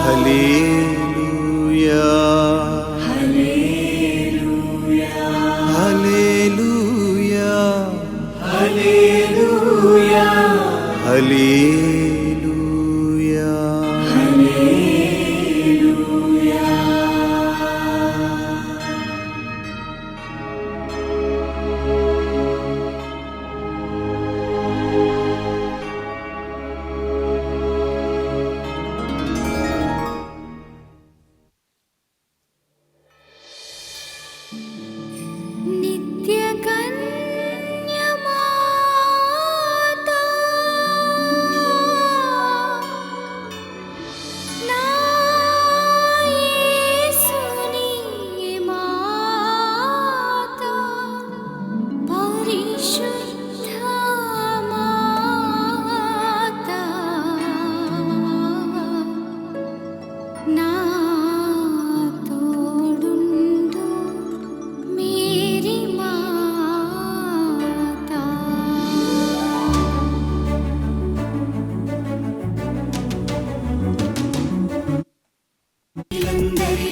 hallelujah hallelujah hallelujah hallelujah hallelujah. హల్లెలూయా.